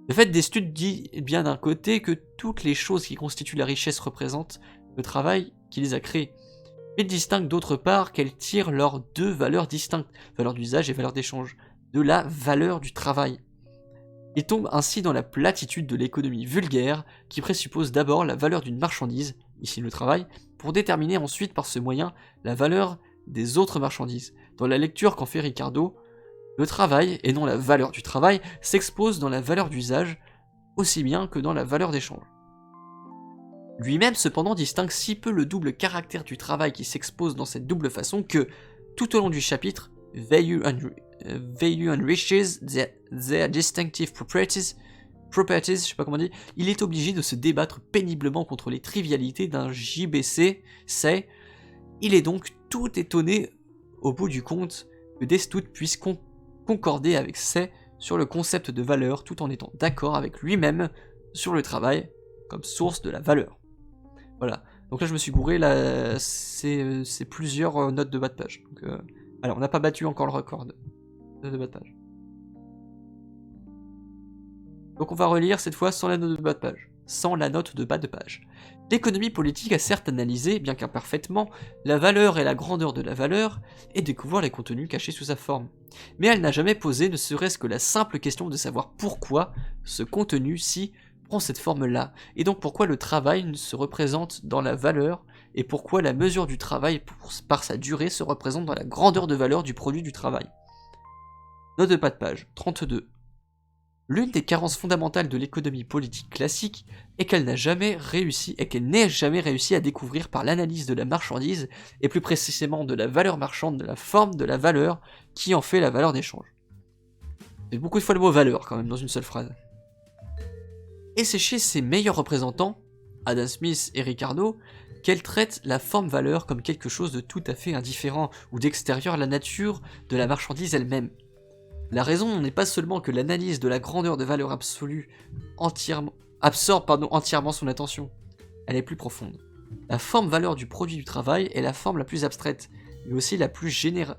Le fait, Destutt dit bien d'un côté que toutes les choses qui constituent la richesse représentent le travail qui les a créées, mais il distingue d'autre part qu'elles tirent leurs deux valeurs distinctes, valeur d'usage et valeur d'échange, de la valeur du travail. Il tombe ainsi dans la platitude de l'économie vulgaire, qui présuppose d'abord la valeur d'une marchandise, ici le travail, pour déterminer ensuite par ce moyen la valeur des autres marchandises. Dans la lecture qu'en fait Ricardo, le travail, et non la valeur du travail, s'expose dans la valeur d'usage, aussi bien que dans la valeur d'échange. Lui-même cependant distingue si peu le double caractère du travail qui s'expose dans cette double façon que, tout au long du chapitre, Value enriches their distinctive properties, je sais pas comment dire, il est obligé de se débattre péniblement contre les trivialités d'un JBC, il est donc tout étonné, au bout du compte, que Destutt puisse concorder avec Say sur le concept de valeur tout en étant d'accord avec lui-même sur le travail comme source de la valeur. Voilà, donc là je me suis gouré, là c'est plusieurs notes de bas de page. Donc, alors on n'a pas battu encore le record de bas de page. Donc on va relire cette fois sans la note de bas de page. Sans la note de bas de page. L'économie politique a certes analysé, bien qu'imparfaitement, la valeur et la grandeur de la valeur, et découvert les contenus cachés sous sa forme. Mais elle n'a jamais posé ne serait-ce que la simple question de savoir pourquoi ce contenu-ci prend cette forme-là, et donc pourquoi le travail se représente dans la valeur, et pourquoi la mesure du travail par sa durée se représente dans la grandeur de valeur du produit du travail. Note de bas de page, 32. L'une des carences fondamentales de l'économie politique classique est qu'elle n'ait jamais réussi à découvrir par l'analyse de la marchandise, et plus précisément de la valeur marchande, de la forme de la valeur, qui en fait la valeur d'échange. C'est beaucoup de fois le mot valeur quand même dans une seule phrase. Et c'est chez ses meilleurs représentants, Adam Smith et Ricardo, qu'elle traite la forme valeur comme quelque chose de tout à fait indifférent ou d'extérieur à la nature de la marchandise elle-même. La raison n'est pas seulement que l'analyse de la grandeur de valeur absolue absorbe entièrement son attention, elle est plus profonde. La forme valeur du produit du travail est la forme la plus abstraite, mais aussi la plus générale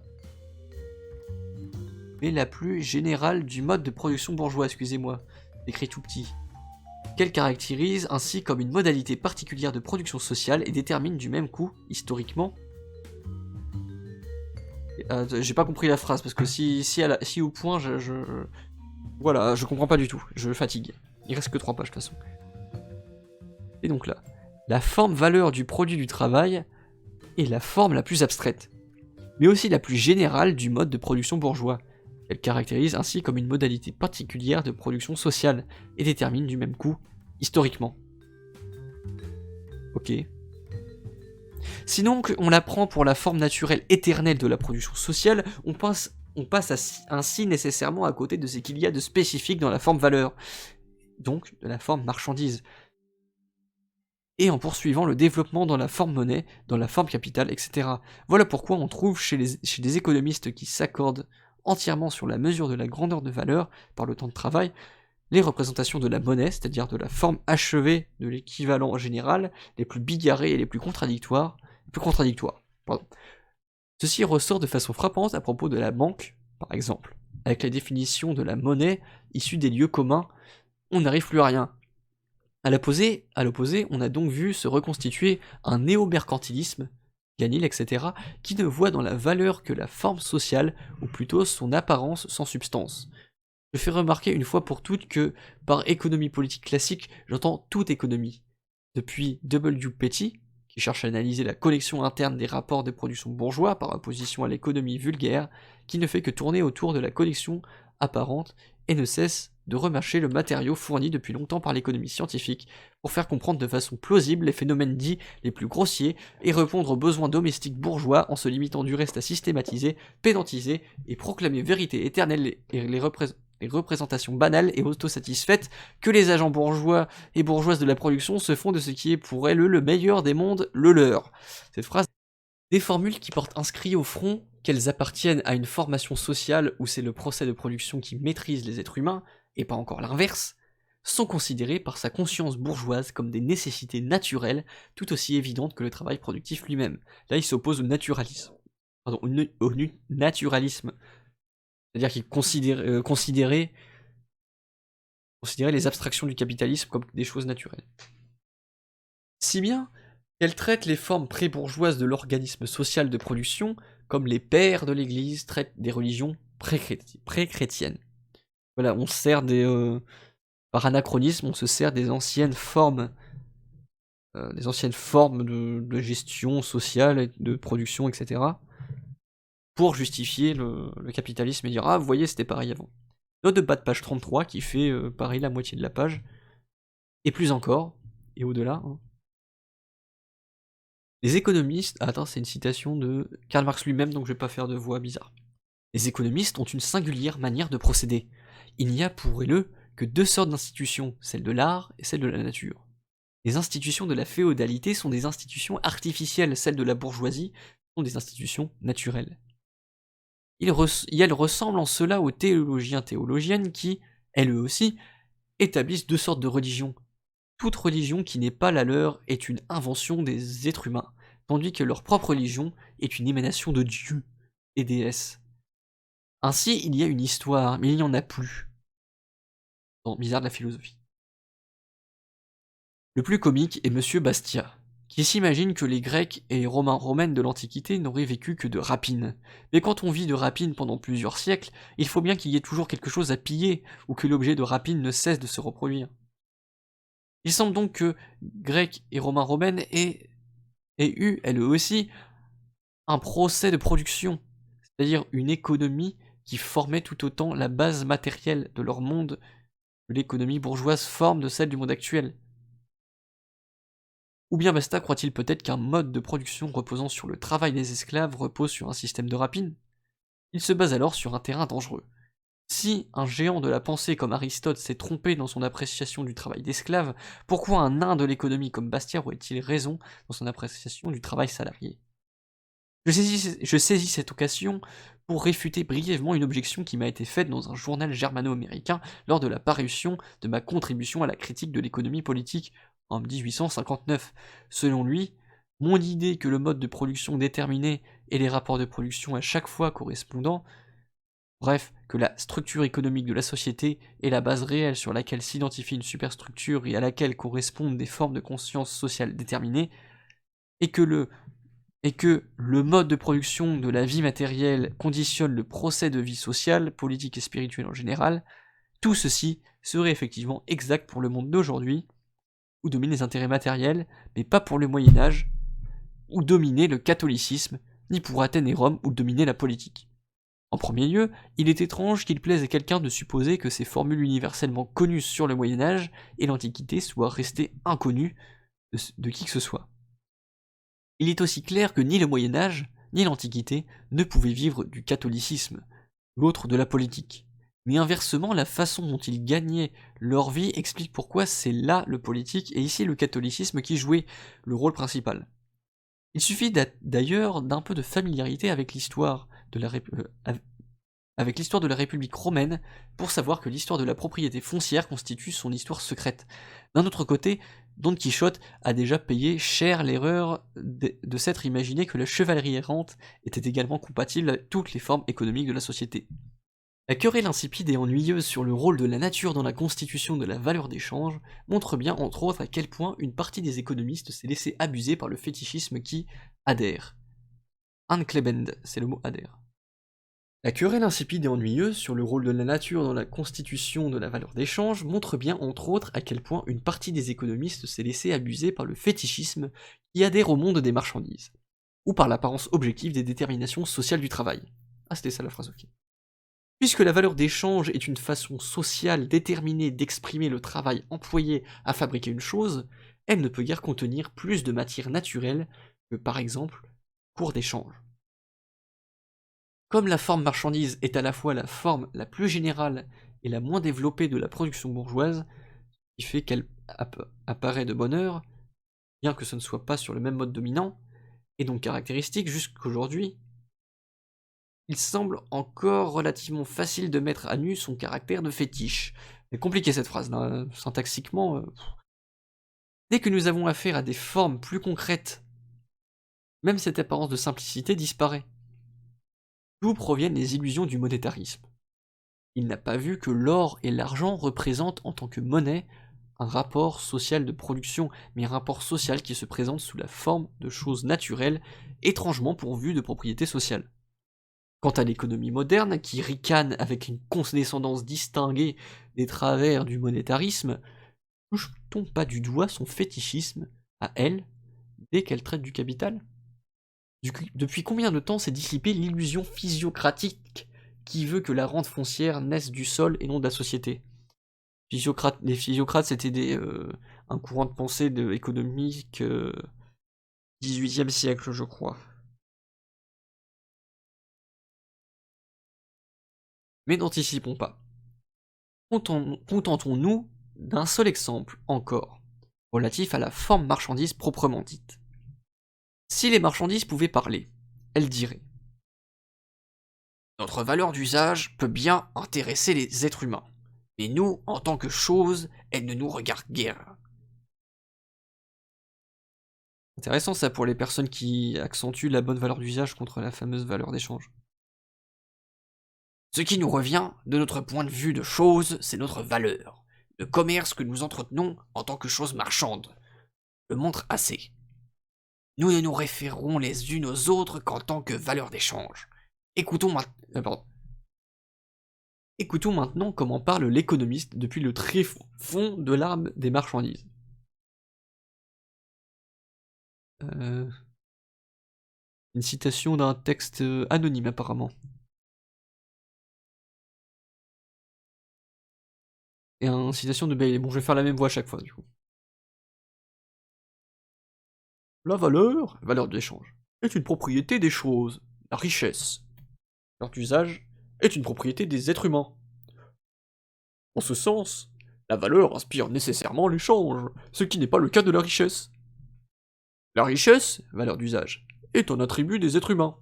du mode de production bourgeois, écrit tout petit, qu'elle caractérise ainsi comme une modalité particulière de production sociale et détermine du même coup, historiquement. J'ai pas compris la phrase, parce que si au point, voilà, je comprends pas du tout, je fatigue. Il reste que 3 pages de toute façon. Et donc là, la forme valeur du produit du travail est la forme la plus abstraite, mais aussi la plus générale du mode de production bourgeois. Elle caractérise ainsi comme une modalité particulière de production sociale, et détermine du même coup, historiquement. Ok. Sinon, on la prend pour la forme naturelle éternelle de la production sociale, on passe ainsi nécessairement à côté de ce qu'il y a de spécifique dans la forme valeur, donc de la forme marchandise, et en poursuivant le développement dans la forme monnaie, dans la forme capital, etc. Voilà pourquoi on trouve chez des économistes qui s'accordent entièrement sur la mesure de la grandeur de valeur par le temps de travail, les représentations de la monnaie, c'est-à-dire de la forme achevée de l'équivalent général, les plus bigarrées et les plus contradictoires. Ceci ressort de façon frappante à propos de la banque, par exemple. Avec la définition de la monnaie issue des lieux communs, on n'arrive plus à rien. À l'opposé, on a donc vu se reconstituer un néo-mercantilisme, Ganil, etc., qui ne voit dans la valeur que la forme sociale, ou plutôt son apparence sans substance. Je fais remarquer une fois pour toutes que, par économie politique classique, j'entends toute économie. Depuis W. Petty, qui cherche à analyser la connexion interne des rapports de production bourgeois par opposition à l'économie vulgaire, qui ne fait que tourner autour de la connexion apparente et ne cesse de remarcher le matériau fourni depuis longtemps par l'économie scientifique pour faire comprendre de façon plausible les phénomènes dits les plus grossiers et répondre aux besoins domestiques bourgeois en se limitant du reste à systématiser, pédantiser et proclamer vérité éternelle et les représentations banales et autosatisfaites que les agents bourgeois et bourgeoises de la production se font de ce qui est pour elles le meilleur des mondes, le leur. Cette phrase, des formules qui portent inscrit au front qu'elles appartiennent à une formation sociale où c'est le procès de production qui maîtrise les êtres humains, et pas encore l'inverse, sont considérées par sa conscience bourgeoise comme des nécessités naturelles, tout aussi évidentes que le travail productif lui-même. Là, il s'oppose au naturalisme. Pardon, au naturalisme. C'est-à-dire qu'il considérait les abstractions du capitalisme comme des choses naturelles. Si bien qu'elle traite les formes pré-bourgeoises de l'organisme social de production comme les pères de l'Église traitent des religions pré-chrétiennes. Voilà, on se sert par anachronisme, on se sert des anciennes formes de gestion sociale, et de production, etc. pour justifier le capitalisme et dire « Ah, vous voyez, c'était pareil avant ». Note de bas de page 33 qui fait pareil la moitié de la page, et plus encore, et au-delà. Hein. Les économistes... Ah, attends, c'est une citation de Karl Marx lui-même, donc je vais pas faire de voix bizarre. Les économistes ont une singulière manière de procéder. Il n'y a pour eux que deux sortes d'institutions, celle de l'art et celle de la nature. Les institutions de la féodalité sont des institutions artificielles, celles de la bourgeoisie sont des institutions naturelles. Elles ressemblent en cela aux théologiennes qui, elles aussi, établissent deux sortes de religions. Toute religion qui n'est pas la leur est une invention des êtres humains, tandis que leur propre religion est une émanation de Dieu et déesses. Ainsi, il y a une histoire, mais il n'y en a plus. Dans Bizarre de la philosophie. Le plus comique est Monsieur Bastia, qui s'imagine que les Grecs et les Romaines de l'Antiquité n'auraient vécu que de rapines. Mais quand on vit de rapines pendant plusieurs siècles, il faut bien qu'il y ait toujours quelque chose à piller, ou que l'objet de rapine ne cesse de se reproduire. Il semble donc que Grecs et Romaines aient eu, elles aussi, un procès de production, c'est-à-dire une économie qui formait tout autant la base matérielle de leur monde que l'économie bourgeoise forme de celle du monde actuel. Ou bien Basta croit-il peut-être qu'un mode de production reposant sur le travail des esclaves repose sur un système de rapine? Il se base alors sur un terrain dangereux. Si un géant de la pensée comme Aristote s'est trompé dans son appréciation du travail d'esclave, pourquoi un nain de l'économie comme Bastiat aurait-il raison dans son appréciation du travail salarié? Je saisis cette occasion pour réfuter brièvement une objection qui m'a été faite dans un journal germano-américain lors de la parution de ma contribution à la critique de l'économie politique en 1859. Selon lui, mon idée que le mode de production déterminé et les rapports de production à chaque fois correspondants, bref, que la structure économique de la société est la base réelle sur laquelle s'identifie une superstructure et à laquelle correspondent des formes de conscience sociale déterminées, et que le mode de production de la vie matérielle conditionne le procès de vie sociale, politique et spirituelle en général, tout ceci serait effectivement exact pour le monde d'aujourd'hui, où dominent les intérêts matériels, mais pas pour le Moyen-Âge, où dominait le catholicisme, ni pour Athènes et Rome, où dominait la politique. En premier lieu, il est étrange qu'il plaise à quelqu'un de supposer que ces formules universellement connues sur le Moyen-Âge et l'Antiquité soient restées inconnues de qui que ce soit. Il est aussi clair que ni le Moyen-Âge, ni l'Antiquité ne pouvaient vivre du catholicisme, l'autre de la politique. Mais inversement, la façon dont ils gagnaient leur vie explique pourquoi c'est là le politique et ici le catholicisme qui jouait le rôle principal. Il suffit d'ailleurs d'un peu de familiarité avec l'histoire de la République romaine pour savoir que l'histoire de la propriété foncière constitue son histoire secrète. D'un autre côté, Don Quichotte a déjà payé cher l'erreur de s'être imaginé que la chevalerie errante était également compatible avec toutes les formes économiques de la société. La querelle insipide et ennuyeuse sur le rôle de la nature dans la constitution de la valeur d'échange montre bien entre autres à quel point une partie des économistes s'est laissé abuser par le fétichisme qui adhère. Anklebend, c'est le mot adhère. La querelle insipide et ennuyeuse sur le rôle de la nature dans la constitution de la valeur d'échange montre bien entre autres à quel point une partie des économistes s'est laissé abuser par le fétichisme qui adhère au monde des marchandises, ou par l'apparence objective des déterminations sociales du travail. Ah, c'était ça la phrase, ok. Puisque la valeur d'échange est une façon sociale déterminée d'exprimer le travail employé à fabriquer une chose, elle ne peut guère contenir plus de matière naturelle que par exemple cours d'échange. Comme la forme marchandise est à la fois la forme la plus générale et la moins développée de la production bourgeoise, ce qui fait qu'elle apparaît de bonne heure, bien que ce ne soit pas sur le même mode dominant, et donc caractéristique jusqu'aujourd'hui, il semble encore relativement facile de mettre à nu son caractère de fétiche. C'est compliqué cette phrase, là, syntaxiquement. Dès que nous avons affaire à des formes plus concrètes, même cette apparence de simplicité disparaît. D'où proviennent les illusions du monétarisme. Il n'a pas vu que l'or et l'argent représentent en tant que monnaie un rapport social de production, mais un rapport social qui se présente sous la forme de choses naturelles, étrangement pourvues de propriétés sociales. Quant à l'économie moderne, qui ricane avec une condescendance distinguée des travers du monétarisme, touche-t-on pas du doigt son fétichisme à elle, dès qu'elle traite du capital ? Depuis combien de temps s'est dissipée l'illusion physiocratique qui veut que la rente foncière naisse du sol et non de la société ? Les physiocrates, c'était un courant de pensée économique 18e siècle, je crois. Mais n'anticipons pas. Contentons-nous d'un seul exemple encore, relatif à la forme marchandise proprement dite. Si les marchandises pouvaient parler, elles diraient : notre valeur d'usage peut bien intéresser les êtres humains, mais nous, en tant que choses, elle ne nous regarde guère. Intéressant ça pour les personnes qui accentuent la bonne valeur d'usage contre la fameuse valeur d'échange. Ce qui nous revient, de notre point de vue de chose, c'est notre valeur. Le commerce que nous entretenons en tant que chose marchande le montre assez. Nous ne nous référons les unes aux autres qu'en tant que valeur d'échange. Écoutons maintenant comment parle l'économiste depuis le tréfonds de l'arme des marchandises. Une citation d'un texte anonyme apparemment. Et une citation de Bailey. Bon, je vais faire la même voix à chaque fois, du coup. La valeur d'échange, est une propriété des choses. La richesse, leur d'usage, est une propriété des êtres humains. En ce sens, la valeur inspire nécessairement l'échange, ce qui n'est pas le cas de la richesse. La richesse, valeur d'usage, est un attribut des êtres humains.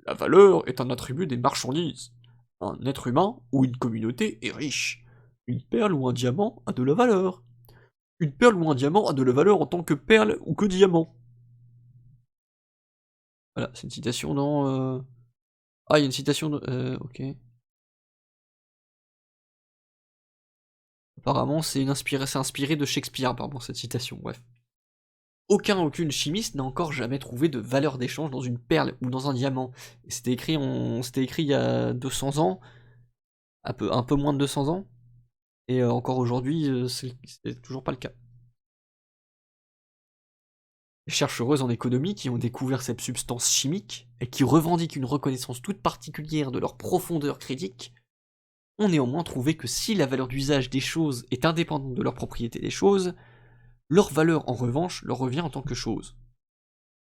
La valeur est un attribut des marchandises. Un être humain ou une communauté est riche. Une perle ou un diamant a de la valeur. Une perle ou un diamant a de la valeur en tant que perle ou que diamant. Voilà, c'est une citation dans... Ah, il y a une citation de... ok. Apparemment, c'est inspiré de Shakespeare, apparemment, cette citation, bref. Aucune chimiste n'a encore jamais trouvé de valeur d'échange dans une perle ou dans un diamant. C'était écrit il y a 200 ans, un peu moins de 200 ans, et encore aujourd'hui, c'est toujours pas le cas. Les chercheuses en économie qui ont découvert cette substance chimique, et qui revendiquent une reconnaissance toute particulière de leur profondeur critique, ont néanmoins trouvé que si la valeur d'usage des choses est indépendante de leur propriété des choses, leur valeur en revanche leur revient en tant que chose.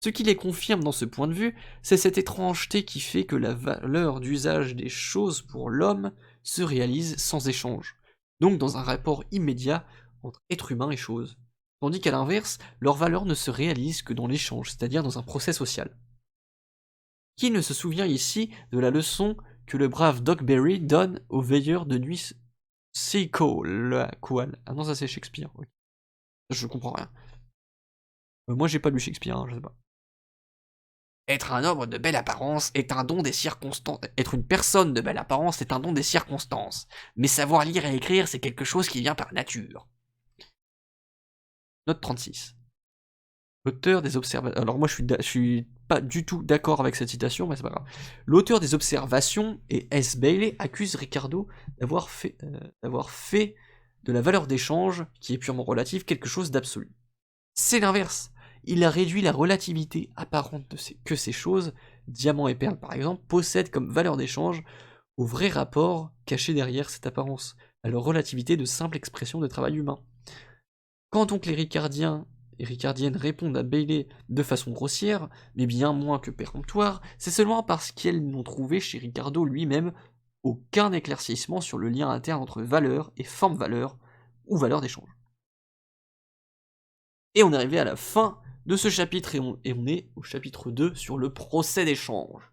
Ce qui les confirme dans ce point de vue, c'est cette étrangeté qui fait que la valeur d'usage des choses pour l'homme se réalise sans échange, donc dans un rapport immédiat entre être humain et chose, tandis qu'à l'inverse, leur valeur ne se réalise que dans l'échange, c'est-à-dire dans un procès social. Qui ne se souvient ici de la leçon que le brave Doc Berry donne aux veilleurs de nuit Sequoia? Ah non, ça c'est Shakespeare. Okay. Je comprends rien. Moi j'ai pas lu Shakespeare, hein, je sais pas. Être un homme de belle apparence est un don des circonstances. Être une personne de belle apparence est un don des circonstances. Mais savoir lire et écrire, c'est quelque chose qui vient par nature. Note 36. L'auteur des observations... Alors moi je suis pas du tout d'accord avec cette citation, mais c'est pas grave. L'auteur des observations et S. Bailey accuse Ricardo d'avoir fait de la valeur d'échange, qui est purement relative, quelque chose d'absolu. C'est l'inverse. Il a réduit la relativité apparente que ces choses, diamants et perles par exemple, possèdent comme valeur d'échange au vrai rapport caché derrière cette apparence, à leur relativité de simple expression de travail humain. Quand donc les Ricardiens et Ricardiennes répondent à Bailey de façon grossière, mais bien moins que péremptoire, c'est seulement parce qu'elles n'ont trouvé chez Ricardo lui-même aucun éclaircissement sur le lien interne entre valeur et forme-valeur, ou valeur d'échange. Et on est arrivé à la fin de ce chapitre, et on est au chapitre 2 sur le procès d'échange.